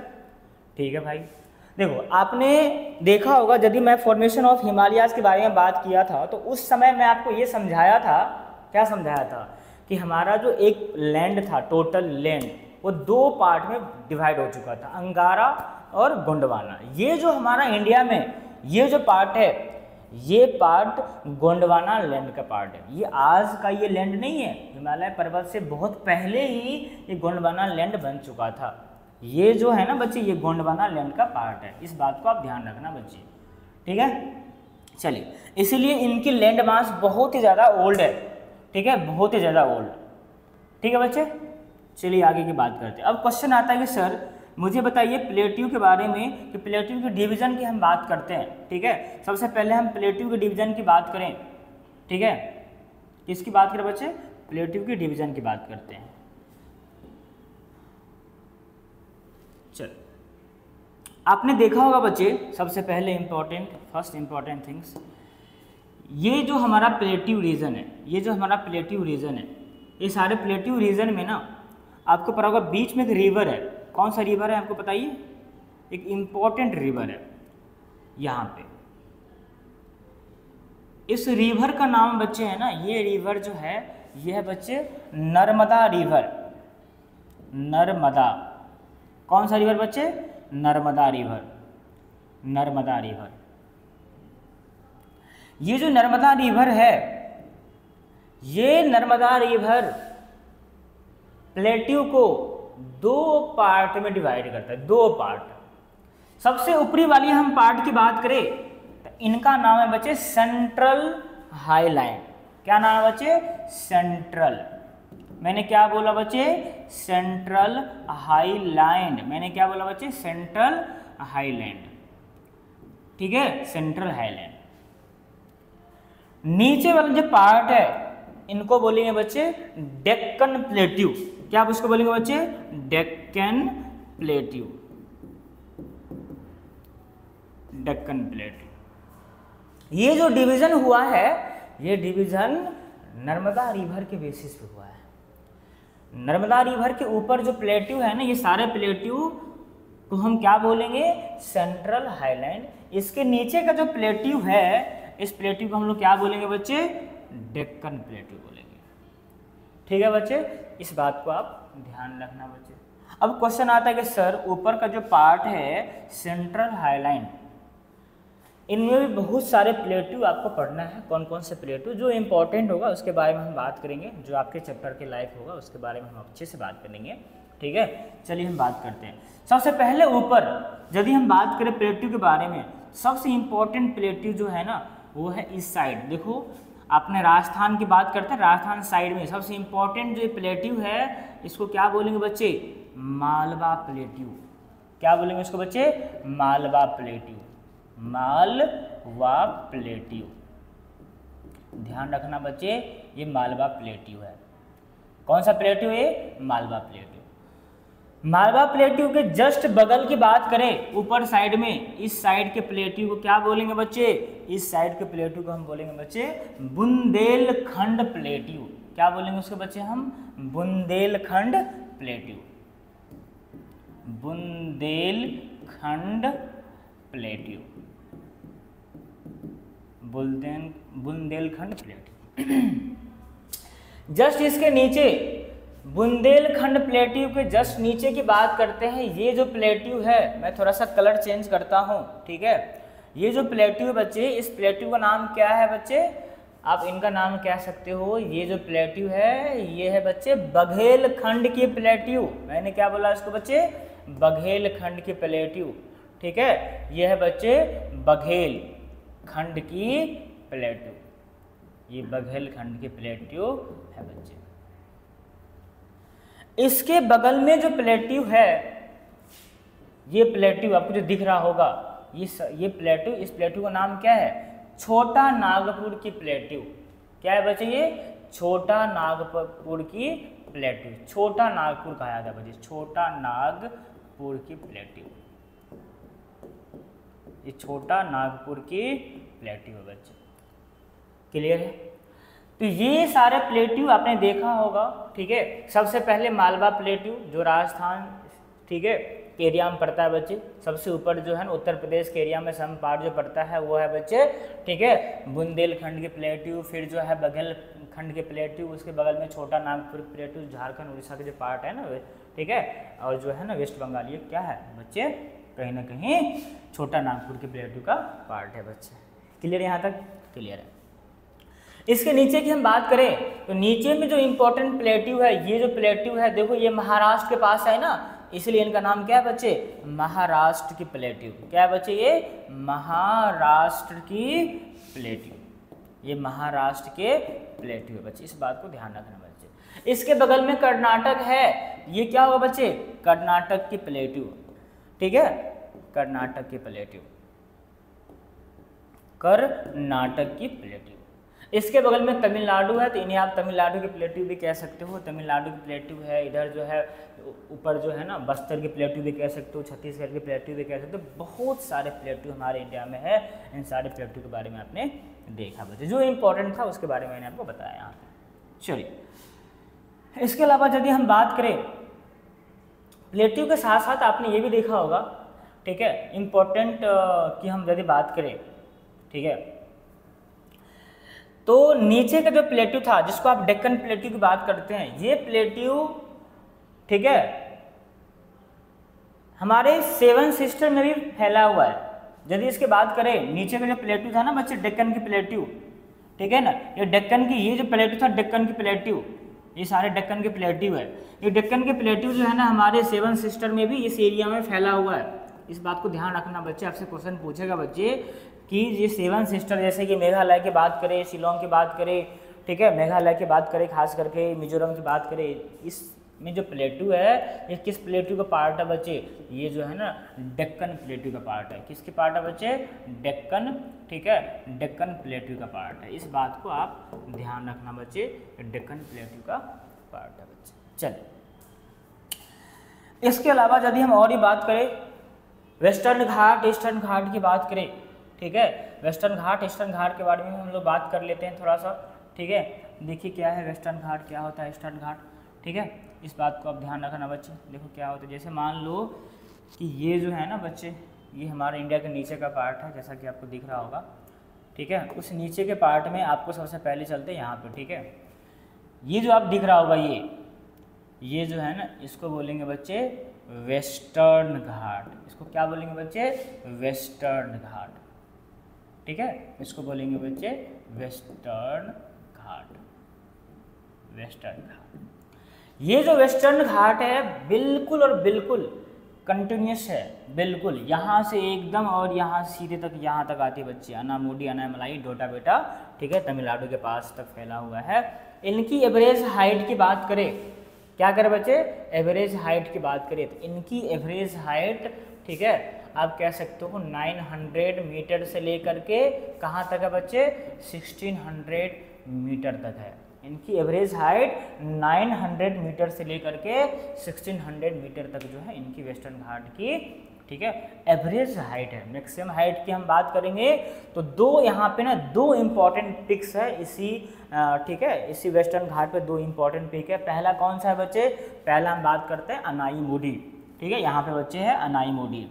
ठीक है भाई, देखो आपने देखा होगा यदि मैं फॉर्मेशन ऑफ हिमालयाज के बारे में बात किया था तो उस समय मैं आपको ये समझाया था, क्या समझाया था कि हमारा जो एक लैंड था, टोटल लैंड, वो दो पार्ट में डिवाइड हो चुका था, अंगारा और गोंडवाना। ये जो हमारा इंडिया में ये जो पार्ट है, ये पार्ट गोंडवाना लैंड का पार्ट है। ये आज का ये लैंड नहीं है, हिमालय पर्वत से बहुत पहले ही ये गोंडवाना लैंड बन चुका था। ये जो है ना बच्चे, ये गोंडवाना लैंड का पार्ट है, इस बात को आप ध्यान रखना बच्चे, ठीक है। चलिए, इसीलिए इनकी लैंड मास बहुत ही ज़्यादा ओल्ड है, ठीक है, बहुत ही ज़्यादा ओल्ड, ठीक है बच्चे। चलिए आगे की बात करते हैं। अब क्वेश्चन आता है कि सर मुझे बताइए प्लेट्यू के बारे में, कि प्लेट्यू के डिवीज़न की हम बात करते हैं, ठीक है। सबसे पहले हम प्लेट्यू के डिवीज़न की बात करें, ठीक है। किसकी बात करें बच्चे? प्लेट्यू के डिवीज़न की बात करते हैं। चल, आपने देखा होगा बच्चे, सबसे पहले फर्स्ट इम्पॉर्टेंट थिंग्स, ये जो हमारा प्लेट्यू रीजन है, ये जो हमारा प्लेट्यू रीजन है, ये सारे प्लेट्यू रीजन में ना आपको पता होगा बीच में एक रिवर है। कौन सा रिवर है आपको बताइए? एक इम्पॉर्टेंट रिवर है यहाँ पे। इस रिवर का नाम बच्चे है ना, ये रिवर जो है ये है बच्चे नर्मदा रिवर। नर्मदा, कौन सा रिवर बच्चे? नर्मदा रिवर। नर्मदा रिवर, ये जो नर्मदा रिवर है, ये नर्मदा रिवर प्लेट्यू को दो पार्ट में डिवाइड करता है, दो पार्ट। सबसे ऊपरी वाली हम पार्ट की बात करें तो इनका नाम है बच्चे सेंट्रल हाईलैंड। क्या नाम है बच्चे? सेंट्रल। मैंने क्या बोला बच्चे? Central highland. मैंने क्या बोला बच्चे? सेंट्रल हाईलैंड, ठीक है, सेंट्रल हाईलैंड। नीचे वाला जो पार्ट है इनको बोलेंगे बच्चे डेक्कन प्लेट्यू। क्या आप उसको बोलेंगे बच्चे? डेक्कन प्लेट्यू। डेक्कन प्लेट्यू। ये जो डिवीजन हुआ है, ये डिवीजन नर्मदा रिवर के बेसिस पे हुआ है। नर्मदा रिवर के ऊपर जो प्लेट्यू है ना, ये सारे प्लेट्यू को हम क्या बोलेंगे? Central highland. इसके नीचे का जो प्लेट्यू है, इस प्लेट्यू को हम लोग क्या बोलेंगे बच्चे? डेक्कन प्लेट्यू बोलेंगे, ठीक है बच्चे। इस बात को आप ध्यान रखना बच्चे। अब क्वेश्चन आता है कि सर ऊपर का जो पार्ट है सेंट्रल हाईलैंड, इनमें भी बहुत सारे प्लेट्यू आपको पढ़ना है। कौन कौन से प्लेट्यू? जो इंपॉर्टेंट होगा उसके बारे में हम बात करेंगे, जो आपके चैप्टर के लायक होगा उसके बारे में हम अच्छे से बात करेंगे, ठीक है। चलिए हम बात करते हैं। सबसे पहले ऊपर यदि हम बात करें प्लेट्यू के बारे में, सबसे इम्पोर्टेंट प्लेट्यू जो है ना वो है इस साइड। देखो आपने राजस्थान की बात करते हैं, राजस्थान साइड में सबसे इम्पोर्टेंट जो प्लेट्यू है इसको क्या बोलेंगे बच्चे? मालवा प्लेट्यू। क्या बोलेंगे इसको बच्चे? मालवा प्लेट्यू। मालवा प्लेट्यू, ध्यान रखना बच्चे, ये मालवा प्लेट्यू है। कौन सा प्लेट्यू है? मालवा प्लेट्यू। मालवा प्लेट्यू के जस्ट बगल की बात करें, ऊपर साइड में, इस साइड के प्लेट्यू को क्या बोलेंगे बच्चे? इस साइड के प्लेट्यू को हम बोलेंगे बच्चे बुंदेलखंड प्लेट्यू। क्या बोलेंगे उसके बच्चे हम? Bundelkhand plateau. Bundelkhand plateau, Bundelkhand plateau. Just इसके नीचे, बुंदेलखंड प्लेट्यू के जस्ट नीचे की बात करते हैं। ये जो प्लेट्यू है, मैं थोड़ा सा कलर चेंज करता हूँ, ठीक है। ये जो प्लेट्यू है बच्चे, इस प्लेट्यू का नाम क्या है बच्चे? आप इनका नाम कह सकते हो, ये जो प्लेट्यू है ये है बच्चे बघेलखंड की प्लेट्यू। मैंने क्या बोला इसको बच्चे? बघेलखंड की प्लेट्यू, ठीक है। ये है बच्चे बघेलखंड की प्लेट्यू, ये बघेलखंड की प्लेट्यू है बच्चे। इसके बगल में जो प्लेट्यू है, ये प्लेट्यू आपको जो दिख रहा होगा, ये प्लेट्यू, इस प्लेट्यू का नाम क्या है? छोटा नागपुर की प्लेट्यू। क्या है बच्चे? ये छोटा नागपुर की प्लेट्यू। छोटा नागपुर कहा जाता है बच्चे, छोटा नागपुर की प्लेट्यू। ये छोटा नागपुर की प्लेट्यू है बच्चे, क्लियर है। तो ये सारे प्लेट्यू आपने देखा होगा, ठीक है। सबसे पहले मालवा प्लेट्यू जो राजस्थान, ठीक है, एरिया में पड़ता है बच्चे। सबसे ऊपर जो है ना उत्तर प्रदेश के एरिया में सम पार्ट जो पड़ता है वो है बच्चे, ठीक है, बुंदेलखंड की प्लेट्यू, फिर जो है बघेलखंड के प्लेट्यू, उसके बगल में छोटा नागपुर प्लेट्यू, झारखंड उड़ीसा के जो पार्ट है ना, ठीक है, और जो है ना वेस्ट बंगाल, ये क्या है बच्चे, कहीं ना कहीं छोटा नागपुर के प्लेट्यू का पार्ट है बच्चे। क्लियर, यहाँ तक क्लियर है। इसके नीचे की हम बात करें तो नीचे में जो इम्पोर्टेंट प्लेट्यू है, ये जो प्लेट्यू है देखो ये महाराष्ट्र के पास है ना, इसलिए इनका नाम क्या है बच्चे, महाराष्ट्र की प्लेट्यू। क्या है बच्चे, ये महाराष्ट्र की प्लेट्यू, ये महाराष्ट्र के प्लेट्यू है बच्चे, इस बात को ध्यान रखना बच्चे। इसके बगल में कर्नाटक है, ये क्या होगा बच्चे, कर्नाटक की प्लेट्यू, ठीक है, कर्नाटक की प्लेट्यू, कर्नाटक की प्लेट्यू। इसके बगल में तमिलनाडु है, तो इन्हें आप तमिलनाडु की प्लेट्यू भी कह सकते हो, तमिलनाडु की प्लेट्यू है। इधर जो है ऊपर जो है ना बस्तर की प्लेट्यू भी कह सकते हो, छत्तीसगढ़ की प्लेट्यू भी कह सकते हो। बहुत सारे प्लेट्यू हमारे इंडिया में है, इन सारे प्लेट्यू के बारे में आपने देखा बच्चे, जो इम्पोर्टेंट था उसके बारे में मैंने आपको बताया यहाँ पे। चलिए, इसके अलावा यदि हम बात करें प्लेट्यू के साथ साथ आपने ये भी देखा होगा, ठीक है, इम्पोर्टेंट की हम यदि बात करें, ठीक है, तो नीचे का जो प्लेट्यू था जिसको आप डेक्कन प्लेट्यू की बात करते हैं, ये प्लेट्यू, ठीक है, हमारे 7 सिस्टर में भी फैला हुआ है। यदि इसके बात करें नीचे का जो प्लेट्यू था ना बच्चे, डेक्कन की प्लेट्यू, ठीक है ना, ये डेक्कन की, ये जो प्लेट्यू था डेक्कन की प्लेट्यू, ये सारे डेक्कन के प्लेट्यू है। ये डेक्कन के प्लेट्यू जो है ना हमारे 7 सिस्टर में भी इस एरिया में फैला हुआ है। इस बात को ध्यान रखना बच्चे, आपसे क्वेश्चन पूछेगा बच्चे कि ये 7 सिस्टर, जैसे कि मेघालय की बात करें, शिलोंग की बात करें, ठीक है, मेघालय की बात करें, खास करके मिजोरम की बात करें, इसमें जो प्लेट्यू है ये किस प्लेट्यू का पार्ट है बच्चे, ये जो है ना डेक्कन प्लेट्यू का पार्ट है। किसके पार्ट है बच्चे, डेक्कन, ठीक है, डेक्कन प्लेट्यू का पार्ट है। इस बात को आप ध्यान रखना बच्चे, डेक्कन प्लेट्यू का पार्ट है बच्चे। चलिए, इसके अलावा यदि हम और ही बात करें, वेस्टर्न घाट, ईस्टर्न घाट की बात करें, ठीक है, वेस्टर्न घाट ईस्टर्न घाट के बारे में हम लोग बात कर लेते हैं थोड़ा सा, ठीक है। देखिए क्या है वेस्टर्न घाट, क्या होता है ईस्टर्न घाट, ठीक है, इस बात को आप ध्यान रखना बच्चे। देखो क्या होता है, जैसे मान लो कि ये जो है ना बच्चे, ये हमारे इंडिया के नीचे का पार्ट है, जैसा कि आपको दिख रहा होगा, ठीक है। उस नीचे के पार्ट में आपको सबसे पहले चलते हैं यहाँ पे, ठीक है, ये जो आप दिख रहा होगा, ये जो है ना इसको बोलेंगे बच्चे वेस्टर्न घाट। इसको क्या बोलेंगे बच्चे, वेस्टर्न घाट, ठीक है, इसको बोलेंगे बच्चे वेस्टर्न घाट, वेस्टर्न घाट। ये जो वेस्टर्न घाट है बिल्कुल और बिल्कुल कंटिन्यूस है, बिल्कुल यहाँ से एकदम और यहाँ सीधे तक, यहाँ तक आती है बच्चे, अनामुडी, अनामलाई, डोडा बेटा, ठीक है, तमिलनाडु के पास तक फैला हुआ है। इनकी एवरेज हाइट की बात करें, क्या करें बच्चे, एवरेज हाइट की बात करें तो इनकी एवरेज हाइट, ठीक है, आप कह सकते हो 900 मीटर से लेकर के कहाँ तक है बच्चे, 1600 मीटर तक है। इनकी एवरेज हाइट 900 मीटर से लेकर के 1600 मीटर तक जो है इनकी वेस्टर्न घाट की, ठीक है, एवरेज हाइट है। मैक्सिमम हाइट की हम बात करेंगे तो दो यहाँ पे ना दो इम्पॉर्टेंट पिक्स है इसी, ठीक है, इसी वेस्टर्न घाट पे दो इम्पॉर्टेंट पिक है। पहला कौन सा है बच्चे, पहला हम बात करते हैं अनाईमुडी, ठीक है, यहाँ पे बच्चे है अनाईमुडी,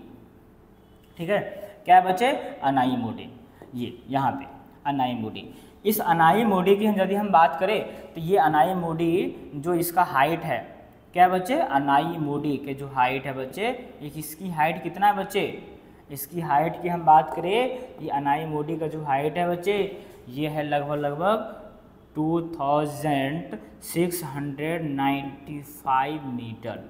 ठीक है, क्या है बच्चे, अनाईमुडी, ये यहाँ पे अनाईमुडी। इस अनाईमुडी की यदि हम बात करें तो ये अनाईमुडी जो इसका हाइट है, क्या बच्चे, अनाईमुडी के जो हाइट है बच्चे, इसकी हाइट कितना है बच्चे, इसकी हाइट की हम बात करें, ये अनाईमुडी का जो हाइट है बच्चे, ये है लगभग 2695 मीटर।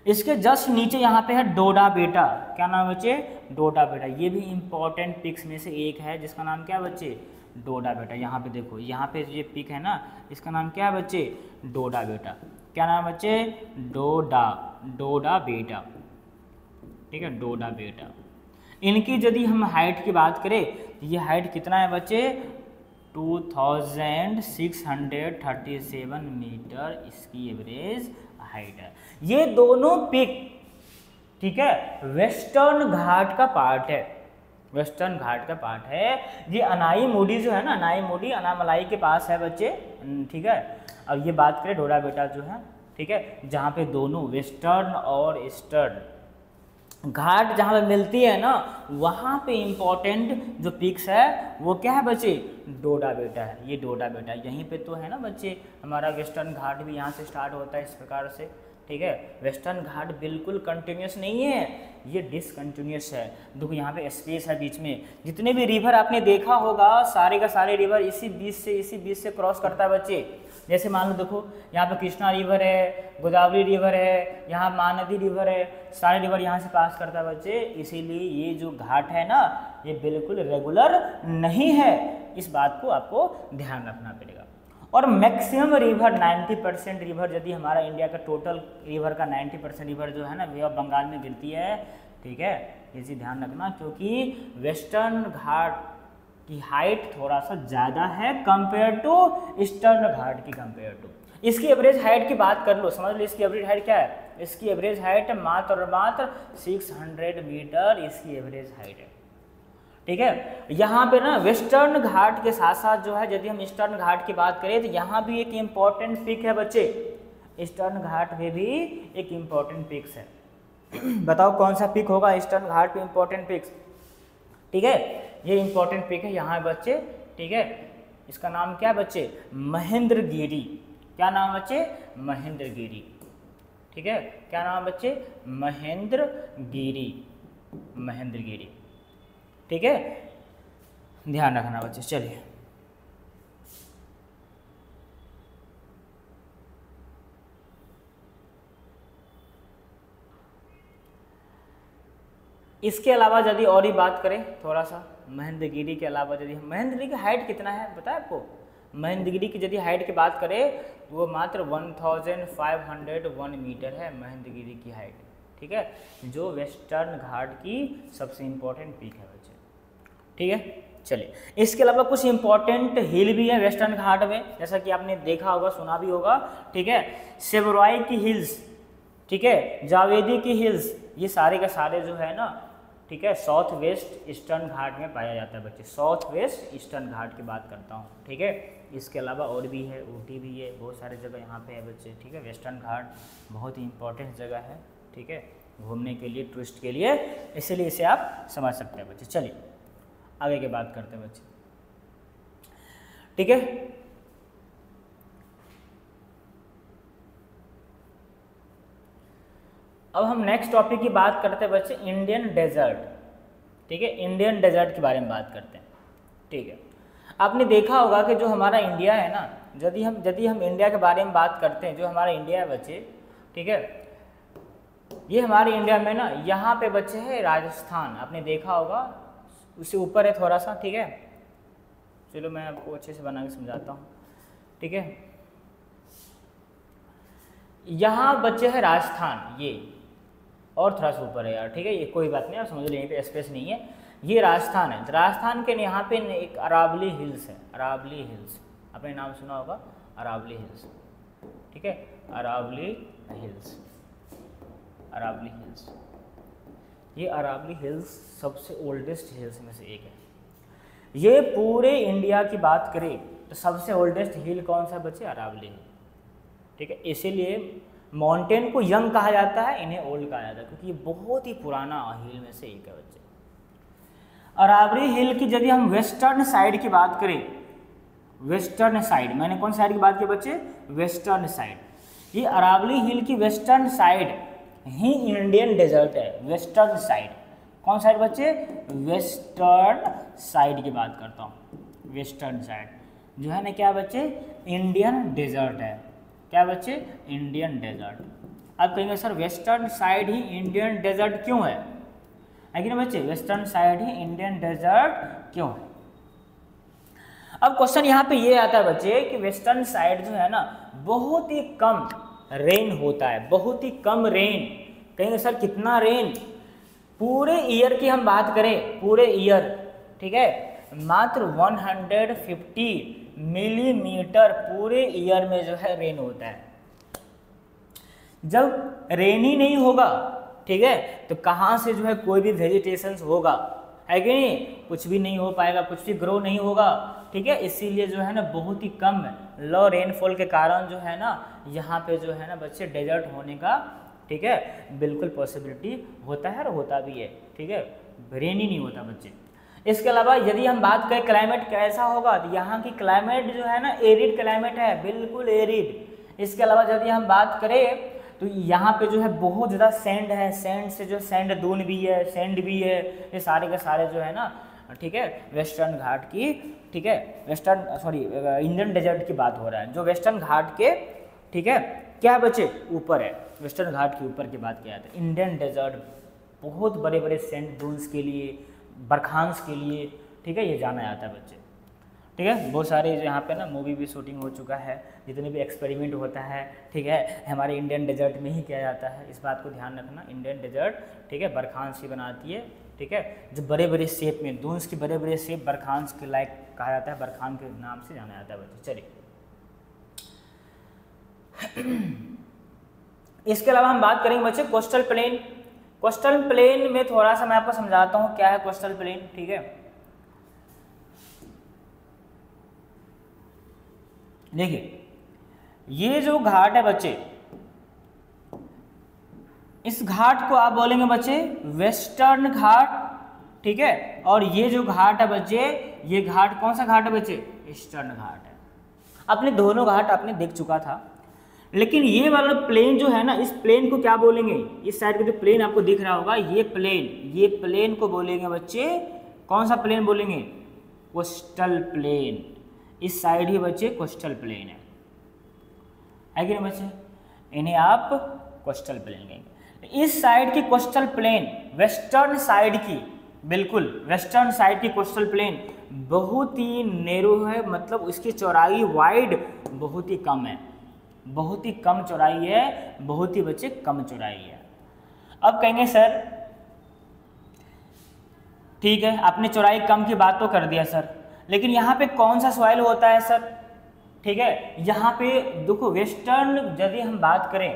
इसके जस्ट नीचे यहाँ पे है डोडा बेटा, क्या नाम है बच्चे, डोडा बेटा। ये भी इम्पोर्टेंट पिक्स में से एक है जिसका नाम क्या है बच्चे, डोडा बेटा। यहाँ पे देखो, यहाँ पे ये पिक है ना, इसका नाम क्या है बच्चे, डोडा बेटा। क्या नाम है बच्चे, डोडा बेटा, ठीक है, डोडा बेटा। इनकी यदि हम हाइट की बात करें तो ये हाइट कितना है बच्चे, 2637 मीटर इसकी एवरेज हाइट है। ये दोनों पिक, ठीक है, वेस्टर्न घाट का पार्ट है। वेस्टर्न घाट का पार्ट है। ये अनाई मुडी जो है ना, अनाई मुडी अनामलाई के पास है बच्चे, ठीक है। अब ये बात करें डोडा बेटा जो है, ठीक है, जहाँ पे दोनों वेस्टर्न और ईस्टर्न घाट जहाँ पे मिलती है ना, वहाँ पे इम्पोर्टेंट जो पिक्स है वो क्या है बच्चे, डोडा बेटा है। ये डोडा बेटा यहीं पे तो है ना बच्चे, हमारा वेस्टर्न घाट भी यहाँ से स्टार्ट होता है इस प्रकार से, ठीक है। वेस्टर्न घाट बिल्कुल कंटिन्यूस नहीं है, ये डिसकंटिन्यूस है। देखो यहाँ पे स्पेस है बीच में, जितने भी रिवर आपने देखा होगा सारे का सारे रिवर इसी बीच से क्रॉस करता है बच्चे। जैसे मान लो देखो यहाँ पे कृष्णा रिवर है, गोदावरी रिवर है, यहाँ महानदी रिवर है, सारे रिवर यहाँ से पास करता है बच्चे। इसीलिए ये जो घाट है ना, ये बिल्कुल रेगुलर नहीं है, इस बात को आपको ध्यान रखना पड़ेगा। और मैक्सिमम रिवर 90% रिवर, यदि हमारा इंडिया का टोटल रिवर का 90% रिवर जो है ना वे ऑफ बंगाल में गिरती है, ठीक है। ये चीज़ ध्यान रखना, क्योंकि वेस्टर्न घाट की हाइट थोड़ा सा ज़्यादा है कंपेयर टू ईस्टर्न घाट की कंपेयर टू। इसकी एवरेज हाइट की बात कर लो, समझ लो इसकी एवरेज हाइट क्या है। इसकी एवरेज हाइट मात्र और मात्र 600 मीटर इसकी एवरेज हाइट है, ठीक है। यहाँ पे ना वेस्टर्न घाट के साथ साथ जो है, यदि हम ईस्टर्न घाट की बात करें तो यहाँ भी एक इम्पॉर्टेंट पिक है बच्चे, ईस्टर्न घाट में भी एक इम्पॉर्टेंट पिक्स है। बताओ कौन सा पिक होगा ईस्टर्न घाट पे इम्पॉर्टेंट पिक्स, ठीक है। ये इम्पॉर्टेंट पिक है यहाँ बच्चे, ठीक है। इसका नाम क्या बच्चे, महेंद्रगिरी। क्या नाम बच्चे, महेंद्रगिरी, ठीक है। क्या नाम बच्चे, महेंद्रगिरी, महेंद्रगिरी, ठीक है। ध्यान रखना बच्चे। चलिए इसके अलावा यदि और ही बात करें थोड़ा सा, महेंद्रगिरी के अलावा यदि हम, महेंद्रगिरी की हाइट कितना है पता है आपको। महेंद्रगिरी की यदि हाइट की बात करें तो वो मात्र 1501 मीटर है महेंद्रगिरी की हाइट, ठीक है, जो वेस्टर्न घाट की सबसे इम्पोर्टेंट पीक है बच्चे, ठीक है। चलिए इसके अलावा कुछ इंपॉर्टेंट हिल भी है वेस्टर्न घाट में, जैसा कि आपने देखा होगा सुना भी होगा, ठीक है। सेवरॉय की हिल्स, ठीक है, जावेदी की हिल्स, ये सारे के सारे जो है ना, ठीक है, साउथ वेस्ट ईस्टर्न घाट में पाया जाता है बच्चे। साउथ वेस्ट ईस्टर्न घाट की बात करता हूँ, ठीक है। इसके अलावा और भी है, ऊटी भी है, बहुत सारे जगह यहाँ पे है बच्चे, ठीक है। वेस्टर्न घाट बहुत ही इंपॉर्टेंट जगह है, ठीक है, घूमने के लिए, टूरिस्ट के लिए, इसलिए इसे आप समझ सकते हैं बच्चे। चलिए आगे की बात करते हैं बच्चे, ठीक है। अब हम नेक्स्ट टॉपिक की बात करते हैं बच्चे, इंडियन डेजर्ट, ठीक है। इंडियन डेजर्ट के बारे में बात करते हैं, ठीक है। आपने देखा होगा कि जो हमारा इंडिया है ना, यदि हम इंडिया के बारे में बात करते हैं, जो हमारा इंडिया है बच्चे, ठीक है, ये हमारे इंडिया में ना यहाँ पे बच्चे है राजस्थान, आपने देखा होगा, उससे ऊपर है थोड़ा सा, ठीक है। चलो मैं आपको अच्छे से बना के समझाता हूँ, ठीक है। यहाँ बच्चे है राजस्थान, ये और थोड़ा सा ऊपर है यार, ठीक है, ये कोई बात नहीं, आप समझ लो यहीं पे स्पेस नहीं है, ये राजस्थान है। राजस्थान के यहाँ पे एक अरावली हिल्स है, अरावली हिल्स, आपने नाम सुना होगा, अरावली हिल्स, ठीक है, अरावली हिल्स, अरावली हिल्स। ये अरावली हिल्स सबसे ओल्डेस्ट हिल्स में से एक है। ये पूरे इंडिया की बात करें तो सबसे ओल्डेस्ट हिल कौन सा बच्चे, अरावली हिल, ठीक है। इसीलिए माउंटेन को यंग कहा जाता है, इन्हें ओल्ड कहा जाता है, क्योंकि ये बहुत ही पुराना हिल में से एक है बच्चे। अरावली हिल की यदि हम वेस्टर्न साइड की बात करें, वेस्टर्न साइड, मैंने कौन साइड की बात की बच्चे, वेस्टर्न साइड। ये अरावली हिल की वेस्टर्न साइड ही इंडियन डेजर्ट है, वेस्टर्न साइड। कौन साइड बच्चे, वेस्टर्न साइड की बात करता हूँ, वेस्टर्न साइड जो है ना क्या बच्चे, इंडियन डेजर्ट है। क्या बच्चे, इंडियन डेजर्ट। अब कहेंगे सर वेस्टर्न साइड ही इंडियन डेजर्ट क्यों है कि ना बच्चे, वेस्टर्न साइड ही इंडियन डेजर्ट क्यों है। अब क्वेश्चन यहाँ पे ये आता है बच्चे कि वेस्टर्न साइड जो है ना बहुत ही कम रेन होता है, बहुत ही कम रेन। कहेंगे सर कितना रेन, पूरे ईयर की हम बात करें, पूरे ईयर, ठीक है, मात्र 150 मिलीमीटर पूरे ईयर में जो है रेन होता है। जब रेन ही नहीं होगा, ठीक है, तो कहाँ से जो है कोई भी वेजिटेशंस होगा, है कि नहीं, कुछ भी नहीं हो पाएगा, कुछ भी ग्रो नहीं होगा, ठीक है। इसीलिए जो है ना बहुत ही कम लो रेनफॉल के कारण जो है ना यहाँ पे जो है ना बच्चे डेजर्ट होने का, ठीक है, बिल्कुल पॉसिबिलिटी होता है और होता भी है, ठीक है, रेन ही नहीं होता बच्चे। इसके अलावा यदि हम बात करें क्लाइमेट कैसा होगा, तो यहाँ की क्लाइमेट जो है ना एरिड क्लाइमेट है, बिल्कुल एरिड। इसके अलावा यदि हम बात करें तो यहाँ पे जो है बहुत ज़्यादा सैंड है, सैंड से जो सैंड दून भी है, सैंड भी है, ये सारे के सारे जो है ना, ठीक है, वेस्टर्न घाट की, ठीक है, इंडियन डेजर्ट की बात हो रहा है, जो वेस्टर्न घाट के, ठीक है, क्या बच्चे ऊपर है, वेस्टर्न घाट के ऊपर की बात किया जाता है। इंडियन डेजर्ट बहुत बड़े बड़े सैंड दून्स के लिए, बरखांस के लिए, ठीक है, ये जाना जाता है बच्चे, ठीक है। बहुत सारे यहाँ पे ना मूवी भी शूटिंग हो चुका है, जितने भी एक्सपेरिमेंट होता है, ठीक है, हमारे इंडियन डेजर्ट में ही किया जाता है, इस बात को ध्यान रखना। इंडियन डेजर्ट, ठीक है, बरखांस ही बनाती है, ठीक है, जो बड़े बड़े शेप में दून्स की बड़े बड़े शेप बरखांस के लायक कहा जाता है, बरखान के नाम से जाना जाता है बच्चे। चलिए इसके अलावा हम बात करेंगे बच्चे कोस्टल प्लेन। कोस्टल प्लेन में थोड़ा सा मैं आपको समझाता हूँ क्या है कोस्टल प्लेन, ठीक है। देखिए ये जो घाट है बच्चे, इस घाट को आप बोलेंगे बच्चे वेस्टर्न घाट, ठीक है, और ये जो घाट है बच्चे, ये घाट कौन सा घाट है बच्चे, ईस्टर्न घाट है। आपने दोनों घाट आपने देख चुका था, लेकिन ये वाला प्लेन जो है ना, इस प्लेन को क्या बोलेंगे, इस साइड का जो प्लेन आपको दिख रहा होगा, ये प्लेन को बोलेंगे बच्चे, कौन सा प्लेन बोलेंगे, कोस्टल प्लेन। इस साइड ही बच्चे कोस्टल प्लेन है कि नहीं बच्चे, इन्हें आप कोस्टल प्लेन कहेंगे। इस साइड की कोस्टल प्लेन, वेस्टर्न साइड की, बिल्कुल वेस्टर्न साइड की कोस्टल प्लेन बहुत ही नैरो है, मतलब इसकी चौड़ाई वाइड बहुत ही कम है, बहुत ही कम चौड़ाई है, बहुत ही बच्चे कम चौड़ाई है। अब कहेंगे सर ठीक है आपने चौड़ाई कम की बात तो कर दिया सर, लेकिन यहाँ पे कौन सा सॉइल होता है सर, ठीक है, यहाँ पे देखो वेस्टर्न यदि हम बात करें,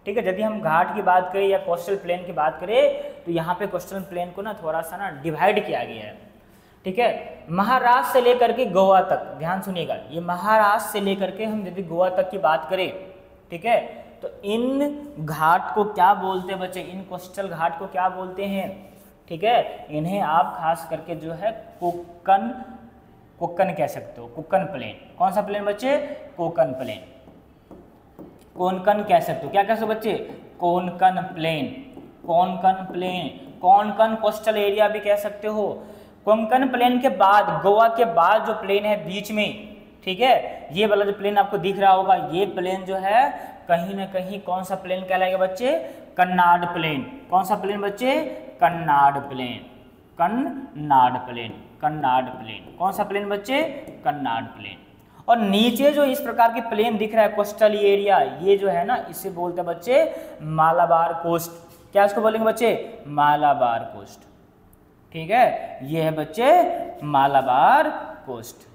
ठीक है, यदि हम घाट की बात करें या कोस्टल प्लेन की बात करें, तो यहाँ पे कोस्टल प्लेन को ना थोड़ा सा ना डिवाइड किया गया है, ठीक है। महाराष्ट्र से लेकर के गोवा तक, ध्यान सुनिएगा, ये महाराष्ट्र से लेकर के हम यदि गोवा तक की बात करें, ठीक है, तो इन घाट को क्या बोलते हैं बच्चे, इन कोस्टल घाट को क्या बोलते हैं, ठीक है, इन्हें आप खास करके जो है कोंकण कह सकते हो, कोंकण प्लेन। कौन सा प्लेन बच्चे, कोंकण प्लेन, कोंकण कह सकते हो, क्या कह सकते हो बच्चे, Konkan plain, Konkan plain, Konkan coastal area भी कह सकते हो। कोंकण प्लेन के बाद, गोवा के बाद जो प्लेन है बीच में, ठीक है, ये वाला जो प्लेन आपको दिख रहा होगा, ये प्लेन जो है कहीं ना कहीं कौन सा प्लेन कहलाएगा बच्चे, कन्नाड प्लेन। कौन सा प्लेन बच्चे, कन्नाड प्लेन, कन्नाड प्लेन, कन्नाड प्लेन। कौन सा प्लेन बच्चे, कन्नाड प्लेन। और नीचे जो इस प्रकार के प्लेन दिख रहा है कोस्टल एरिया, ये जो है ना इसे बोलते हैं बच्चे मालाबार कोस्ट। क्या इसको बोलेंगे बच्चे, मालाबार कोस्ट, ठीक है, ये है बच्चे मालाबार कोस्ट।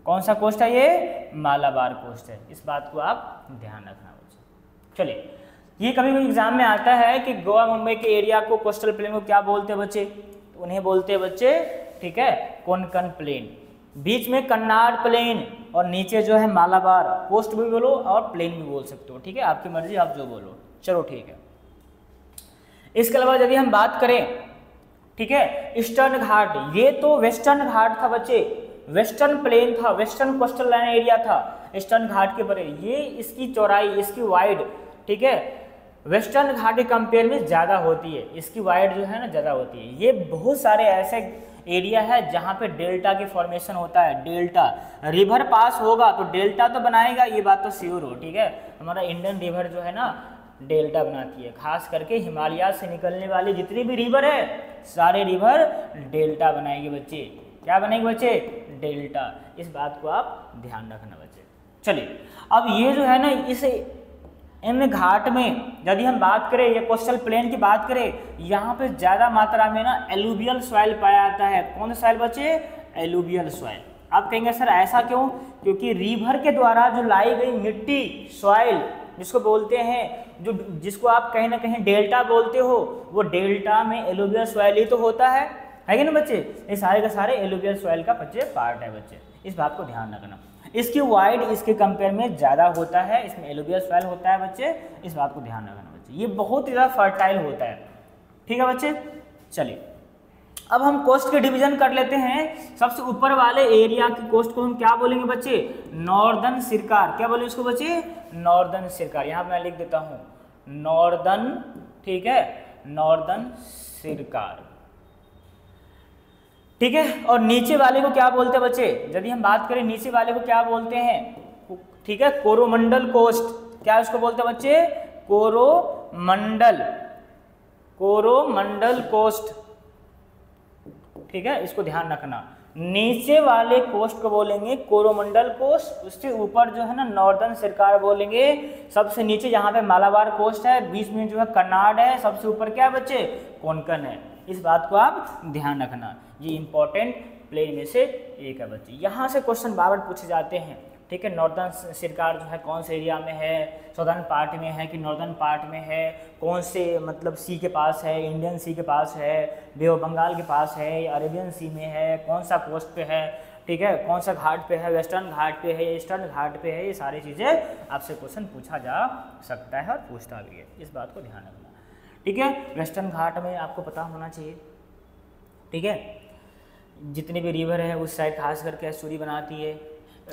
कौन सा कोस्ट है ये, मालाबार कोस्ट है, इस बात को आप ध्यान रखना बच्चे। चलिए ये कभी कभी एग्जाम में आता है कि गोवा मुंबई के एरिया को कोस्टल प्लेन को क्या बोलते हैं बच्चे, तो उन्हें बोलते हैं बच्चे, ठीक है, कोंकण प्लेन। बीच में कन्नाड प्लेन और नीचे जो है मालाबार कोस्ट भी बोलो और प्लेन भी बोल सकते हो, ठीक है, आपकी मर्जी, आप जो बोलो, चलो ठीक है। इसके अलावा यदि हम बात करें, ठीक है, ईस्टर्न घाट, ये तो वेस्टर्न घाट था बच्चे, वेस्टर्न प्लेन था, वेस्टर्न कोस्टल लाइन एरिया था, ईस्टर्न घाट के परे, ये इसकी चौड़ाई, इसकी वाइड, ठीक है, वेस्टर्न घाट के कंपेयर में ज़्यादा होती है, इसकी वाइड जो है ना ज़्यादा होती है। ये बहुत सारे ऐसे एरिया है जहाँ पे डेल्टा के फॉर्मेशन होता है, डेल्टा, रिवर पास होगा तो डेल्टा तो बनाएगा, ये बात तो श्योर हो, ठीक है। हमारा इंडियन रिवर जो है ना डेल्टा बनाती है, खास करके हिमालय से निकलने वाली जितनी भी रिवर है, सारे रिवर डेल्टा बनाएगी बच्चे। क्या बनेगी बच्चे, डेल्टा, इस बात को आप ध्यान रखना बच्चे। चलिए अब ये जो है ना इस इन घाट में यदि हम बात करें, ये कोस्टल प्लेन की बात करें, यहाँ पे ज़्यादा मात्रा में ना एलुवियल सॉइल पाया जाता है। कौन सा सॉइल बच्चे, एलुवियल सॉइल। आप कहेंगे सर ऐसा क्यों, क्योंकि रिवर के द्वारा जो लाई गई मिट्टी, सॉइल जिसको बोलते हैं, जिसको आप कहीं ना कहीं डेल्टा बोलते हो, वो डेल्टा में एलुवियल सॉइल ही तो होता है, है कि ना बच्चे। ये सारे के सारे एलुवियल सॉइल का बच्चे पार्ट है बच्चे, इस बात को ध्यान रखना। इसकी वाइड इसके कंपेयर में ज़्यादा होता है, इसमें एलुवियल सॉइल होता है बच्चे, इस बात को ध्यान रखना बच्चे। ये बहुत ही ज़्यादा फर्टाइल होता है, ठीक है बच्चे। चलिए अब हम कोस्ट के डिवीजन कर लेते हैं। सबसे ऊपर वाले एरिया की कोस्ट को हम क्या बोलेंगे बच्चे, नॉर्दर्न सिरकार। क्या बोले उसको बच्चे, नॉर्दर्न सिरकार। यहाँ मैं लिख देता हूँ नॉर्दर्न, ठीक है, नॉर्दर्न सिरकार, ठीक है। और नीचे वाले को क्या बोलते हैं बच्चे, यदि हम बात करें नीचे वाले को क्या बोलते हैं, ठीक है, कोरोमंडल कोस्ट। क्या उसको बोलते हैं बच्चे, कोरोमंडल, कोरोमंडल कोस्ट, ठीक है, इसको ध्यान रखना। नीचे वाले कोस्ट को बोलेंगे कोरोमंडल कोस्ट, उससे ऊपर जो है ना नॉर्दर्न सिरकार बोलेंगे। सबसे नीचे यहाँ पे मालाबार कोस्ट है, बीच में जो है कन्नाड है, सबसे ऊपर क्या बच्चे, कोंकण है। इस बात को आप ध्यान रखना, ये इंपॉर्टेंट प्लेन में से एक है बच्चे। यहाँ से क्वेश्चन बार बार पूछे जाते हैं, ठीक है। नॉर्दर्न सिरकार जो है कौन से एरिया में है, सदर्न पार्ट में है कि नॉर्दर्न पार्ट में है, कौन से मतलब सी के पास है, इंडियन सी के पास है, बे ऑफ बंगाल के पास है, अरेबियन सी में है, कौन सा कोस्ट पे है, ठीक है, कौन सा घाट पे है, वेस्टर्न घाट पे है, ईस्टर्न घाट पे है। ये सारी चीज़ें आपसे क्वेश्चन पूछा जा सकता है और पूछता भी है, इस बात को ध्यान रखना, ठीक है। वेस्टर्न घाट में आपको पता होना चाहिए, ठीक है, जितनी भी रिवर है उस साइड खास करके एस्चुरी बनाती है।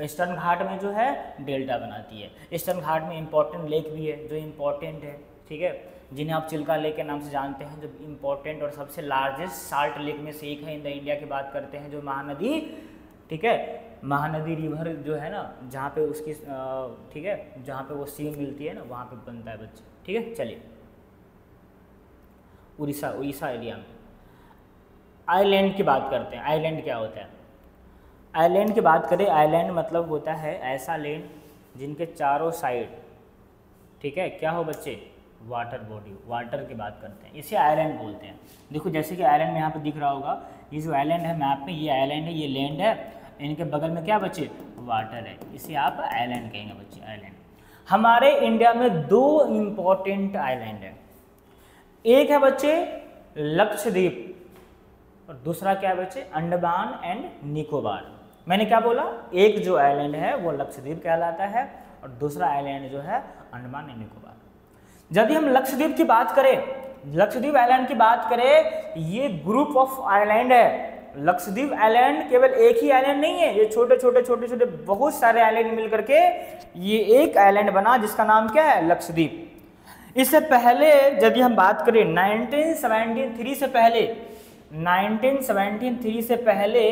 ईस्टर्न घाट में जो है डेल्टा बनाती है। ईस्टर्न घाट में इंपॉर्टेंट लेक भी है जो इम्पोर्टेंट है, ठीक है, जिन्हें आप चिल्का लेक के नाम से जानते हैं, जो इम्पोर्टेंट और सबसे लार्जेस्ट साल्ट लेक में से एक है इन द इंडिया की बात करते हैं, जो महानदी, ठीक है, महानदी रिवर जो है ना, जहाँ पे उसकी ठीक है, जहाँ पे वो सी मिलती है ना, वहाँ पे बनता है बच्चे, ठीक है। चलिए उड़ीसा एरिया में आइलैंड की बात करते हैं। आइलैंड क्या होता है, आइलैंड की बात करें, आइलैंड मतलब होता है ऐसा लैंड जिनके चारों साइड, ठीक है, क्या हो बच्चे, वाटर बॉडी, वाटर की बात करते हैं, इसे आइलैंड बोलते हैं। देखो जैसे कि आइलैंड में यहाँ पे दिख रहा होगा, ये जो आइलैंड है मैप में, ये आइलैंड है, ये लैंड है, इनके बगल में क्या बच्चे, वाटर है, इसे आप आइलैंड कहेंगे बच्चे, आइलैंड। हमारे इंडिया में दो इम्पोर्टेंट आइलैंड है, एक है बच्चे लक्षद्वीप और दूसरा क्या है बच्चे, अंडमान एंड निकोबार। मैंने क्या बोला, एक जो आइलैंड है वो लक्षद्वीप कहलाता है और दूसरा आइलैंड जो है अंडमान एंड निकोबार। यदि हम लक्षद्वीप की बात करें, लक्षद्वीप आइलैंड की बात करें, ये ग्रुप ऑफ आइलैंड है। लक्षद्वीप आइलैंड केवल एक ही आइलैंड नहीं है, ये छोटे छोटे बहुत सारे आइलैंड मिल करके ये एक आइलैंड बना जिसका नाम क्या है, लक्षद्वीप। इससे पहले यदि हम बात करें 1973 से पहले, 1973 से पहले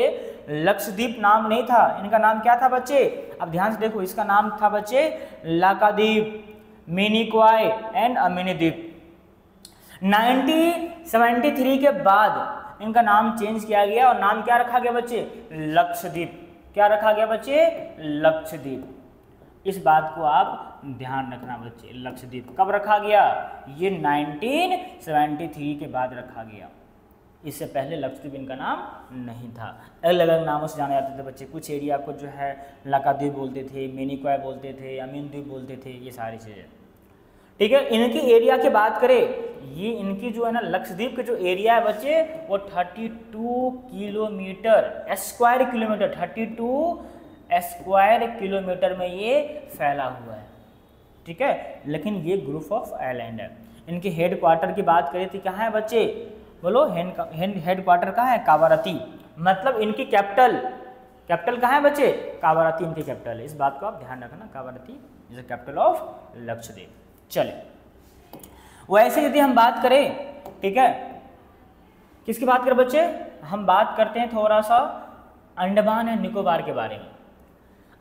लक्षद्वीप नाम नहीं था, इनका नाम क्या था बच्चे, अब ध्यान से देखो, इसका नाम था बच्चे लाकाद्वीप, मिनिकॉय एंड अमिनीद्वीप। 1973 के बाद इनका नाम चेंज किया गया और नाम क्या रखा गया बच्चे, लक्षद्वीप। क्या रखा गया बच्चे, लक्षद्वीप। इस बात को आप ध्यान रखना बच्चे, लक्षद्वीप कब रखा गया, ये 1973 के बाद रखा गया, इससे पहले लक्षद्वीप इनका नाम नहीं था। अलग अलग नामों से जाने जाते थे बच्चे, कुछ एरिया को जो है लाकाद्वीप बोलते थे, मिनिकॉय बोलते थे, अमीनद्वीप बोलते थे, ये सारी चीज़ें, ठीक है। इनकी एरिया की बात करें, ये इनकी जो है ना लक्षद्वीप के जो एरिया है बच्चे, वो 32 kilometre square kilometre, 32 square kilometre में ये फैला हुआ है, ठीक है। लेकिन ये ग्रुप ऑफ आइलैंड है। इनके हेड क्वार्टर की बात करें तो कहाँ है बच्चे, बोलो, हेड क्वार्टर कहाँ है, कावारती। मतलब इनकी कैपिटल कहाँ है बच्चे, कावारती इनकी कैपिटल है। इस बात को आप ध्यान रखना, Kavaratti is the capital of Lakshadweep. चले, वैसे यदि हम बात करें, ठीक है, किसकी बात करें बच्चे, हम बात करते हैं थोड़ा सा अंडमान एंड निकोबार के बारे में।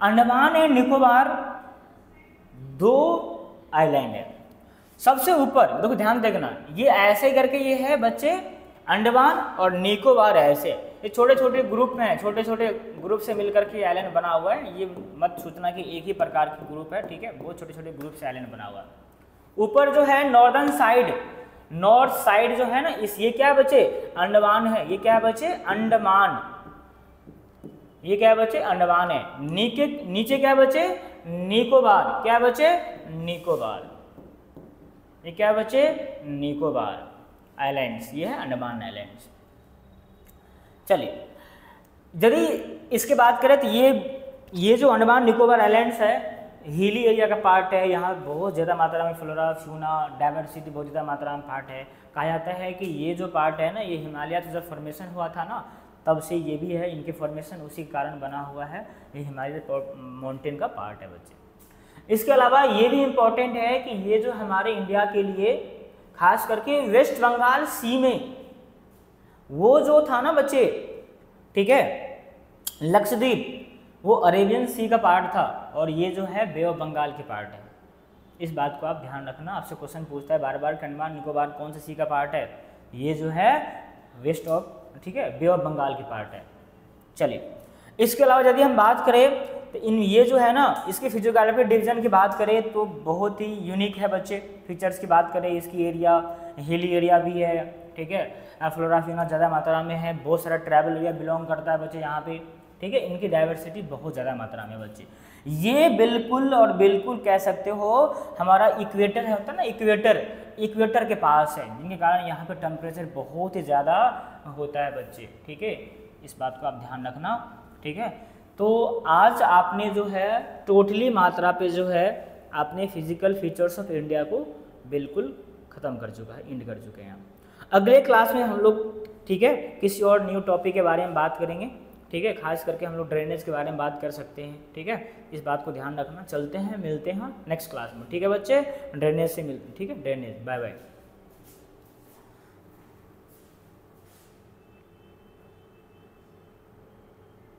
अंडमान एंड निकोबार दो आइलैंड है। सबसे ऊपर देखो, ध्यान देखना, ये ऐसे करके ये है बच्चे अंडमान और निकोबार ऐसे, ये छोटे छोटे ग्रुप में है, छोटे छोटे ग्रुप से मिलकर के आइलैंड बना हुआ है। ये मत सोचना कि एक ही प्रकार के ग्रुप है, ठीक है, बहुत छोटे छोटे ग्रुप से आइलैंड बना हुआ है। ऊपर जो है नॉर्दर्न साइड, नॉर्थ साइड जो है ना, इस ये क्या है बच्चे, अंडमान है। ये क्या है बच्चे, अंडमान। ये क्या है बच्चे, अंडमान है। नीचे क्या है बच्चे, निकोबार। क्या है बच्चे, निकोबार। ये क्या है बच्चे, निकोबार आइलैंड्स, ये है अंडमान आइलैंड्स। चलिए, यदि इसके बात करें तो ये जो अंडमान निकोबार आइलैंड्स है हिली एरिया का पार्ट है। यहाँ बहुत ज़्यादा मात्रा में फ्लोरा फ्यूना डाइवर्सिटी बहुत ज़्यादा मात्रा में पार्ट है। कहा जाता है कि ये जो पार्ट है ना, ये हिमालय से जब फॉर्मेशन हुआ था ना, तब से ये भी है, इनके फॉर्मेशन उसी कारण बना हुआ है। ये हिमालय माउंटेन का पार्ट है बच्चे। इसके अलावा ये भी इम्पोर्टेंट है कि ये जो हमारे इंडिया के लिए खास करके वेस्ट बंगाल सी में वो जो था ना बच्चे, ठीक है, लक्षद्वीप, वो अरेबियन सी का पार्ट था और ये जो है बे ऑफ बंगाल के पार्ट है। इस बात को आप ध्यान रखना, आपसे क्वेश्चन पूछता है बार बार अंडमान निकोबार कौन सा सी का पार्ट है, ये जो है वेस्ट ऑफ, ठीक है, बे ऑफ बंगाल की पार्ट है। चलिए, इसके अलावा यदि हम बात करें तो ये जो है ना, इसके फिजियोग्राफी डिवीजन की बात करें तो बहुत ही यूनिक है बच्चे। फीचर्स की बात करें, इसकी एरिया हिली एरिया भी है, ठीक है, फ्लोरा फ्यूना ज़्यादा मात्रा में है, बहुत सारा ट्राइबल एरिया बिलोंग करता है बच्चे यहाँ पे, ठीक है, इनकी डाइवर्सिटी बहुत ज़्यादा मात्रा में बच्चे। ये बिल्कुल और बिल्कुल कह सकते हो हमारा इक्वेटर है, होता है ना, इक्वेटर के पास है, जिनके कारण यहाँ पे टेम्परेचर बहुत ही ज़्यादा होता है बच्चे, ठीक है, इस बात को आप ध्यान रखना, ठीक है। तो आज आपने जो है टोटली मात्रा पे जो है आपने फिजिकल फीचर्स ऑफ इंडिया को बिल्कुल ख़त्म कर चुका है, एंड कर चुके हैं। अगले क्लास में हम लोग, ठीक है, किसी और न्यू टॉपिक के बारे में बात करेंगे, ठीक है, खास करके हम लोग ड्रेनेज के बारे में बात कर सकते हैं, ठीक है, इस बात को ध्यान रखना। चलते हैं, मिलते हैं नेक्स्ट क्लास में, ठीक है बच्चे, ड्रेनेज से मिलते हैं, ठीक है, ड्रेनेज, बाय बाय।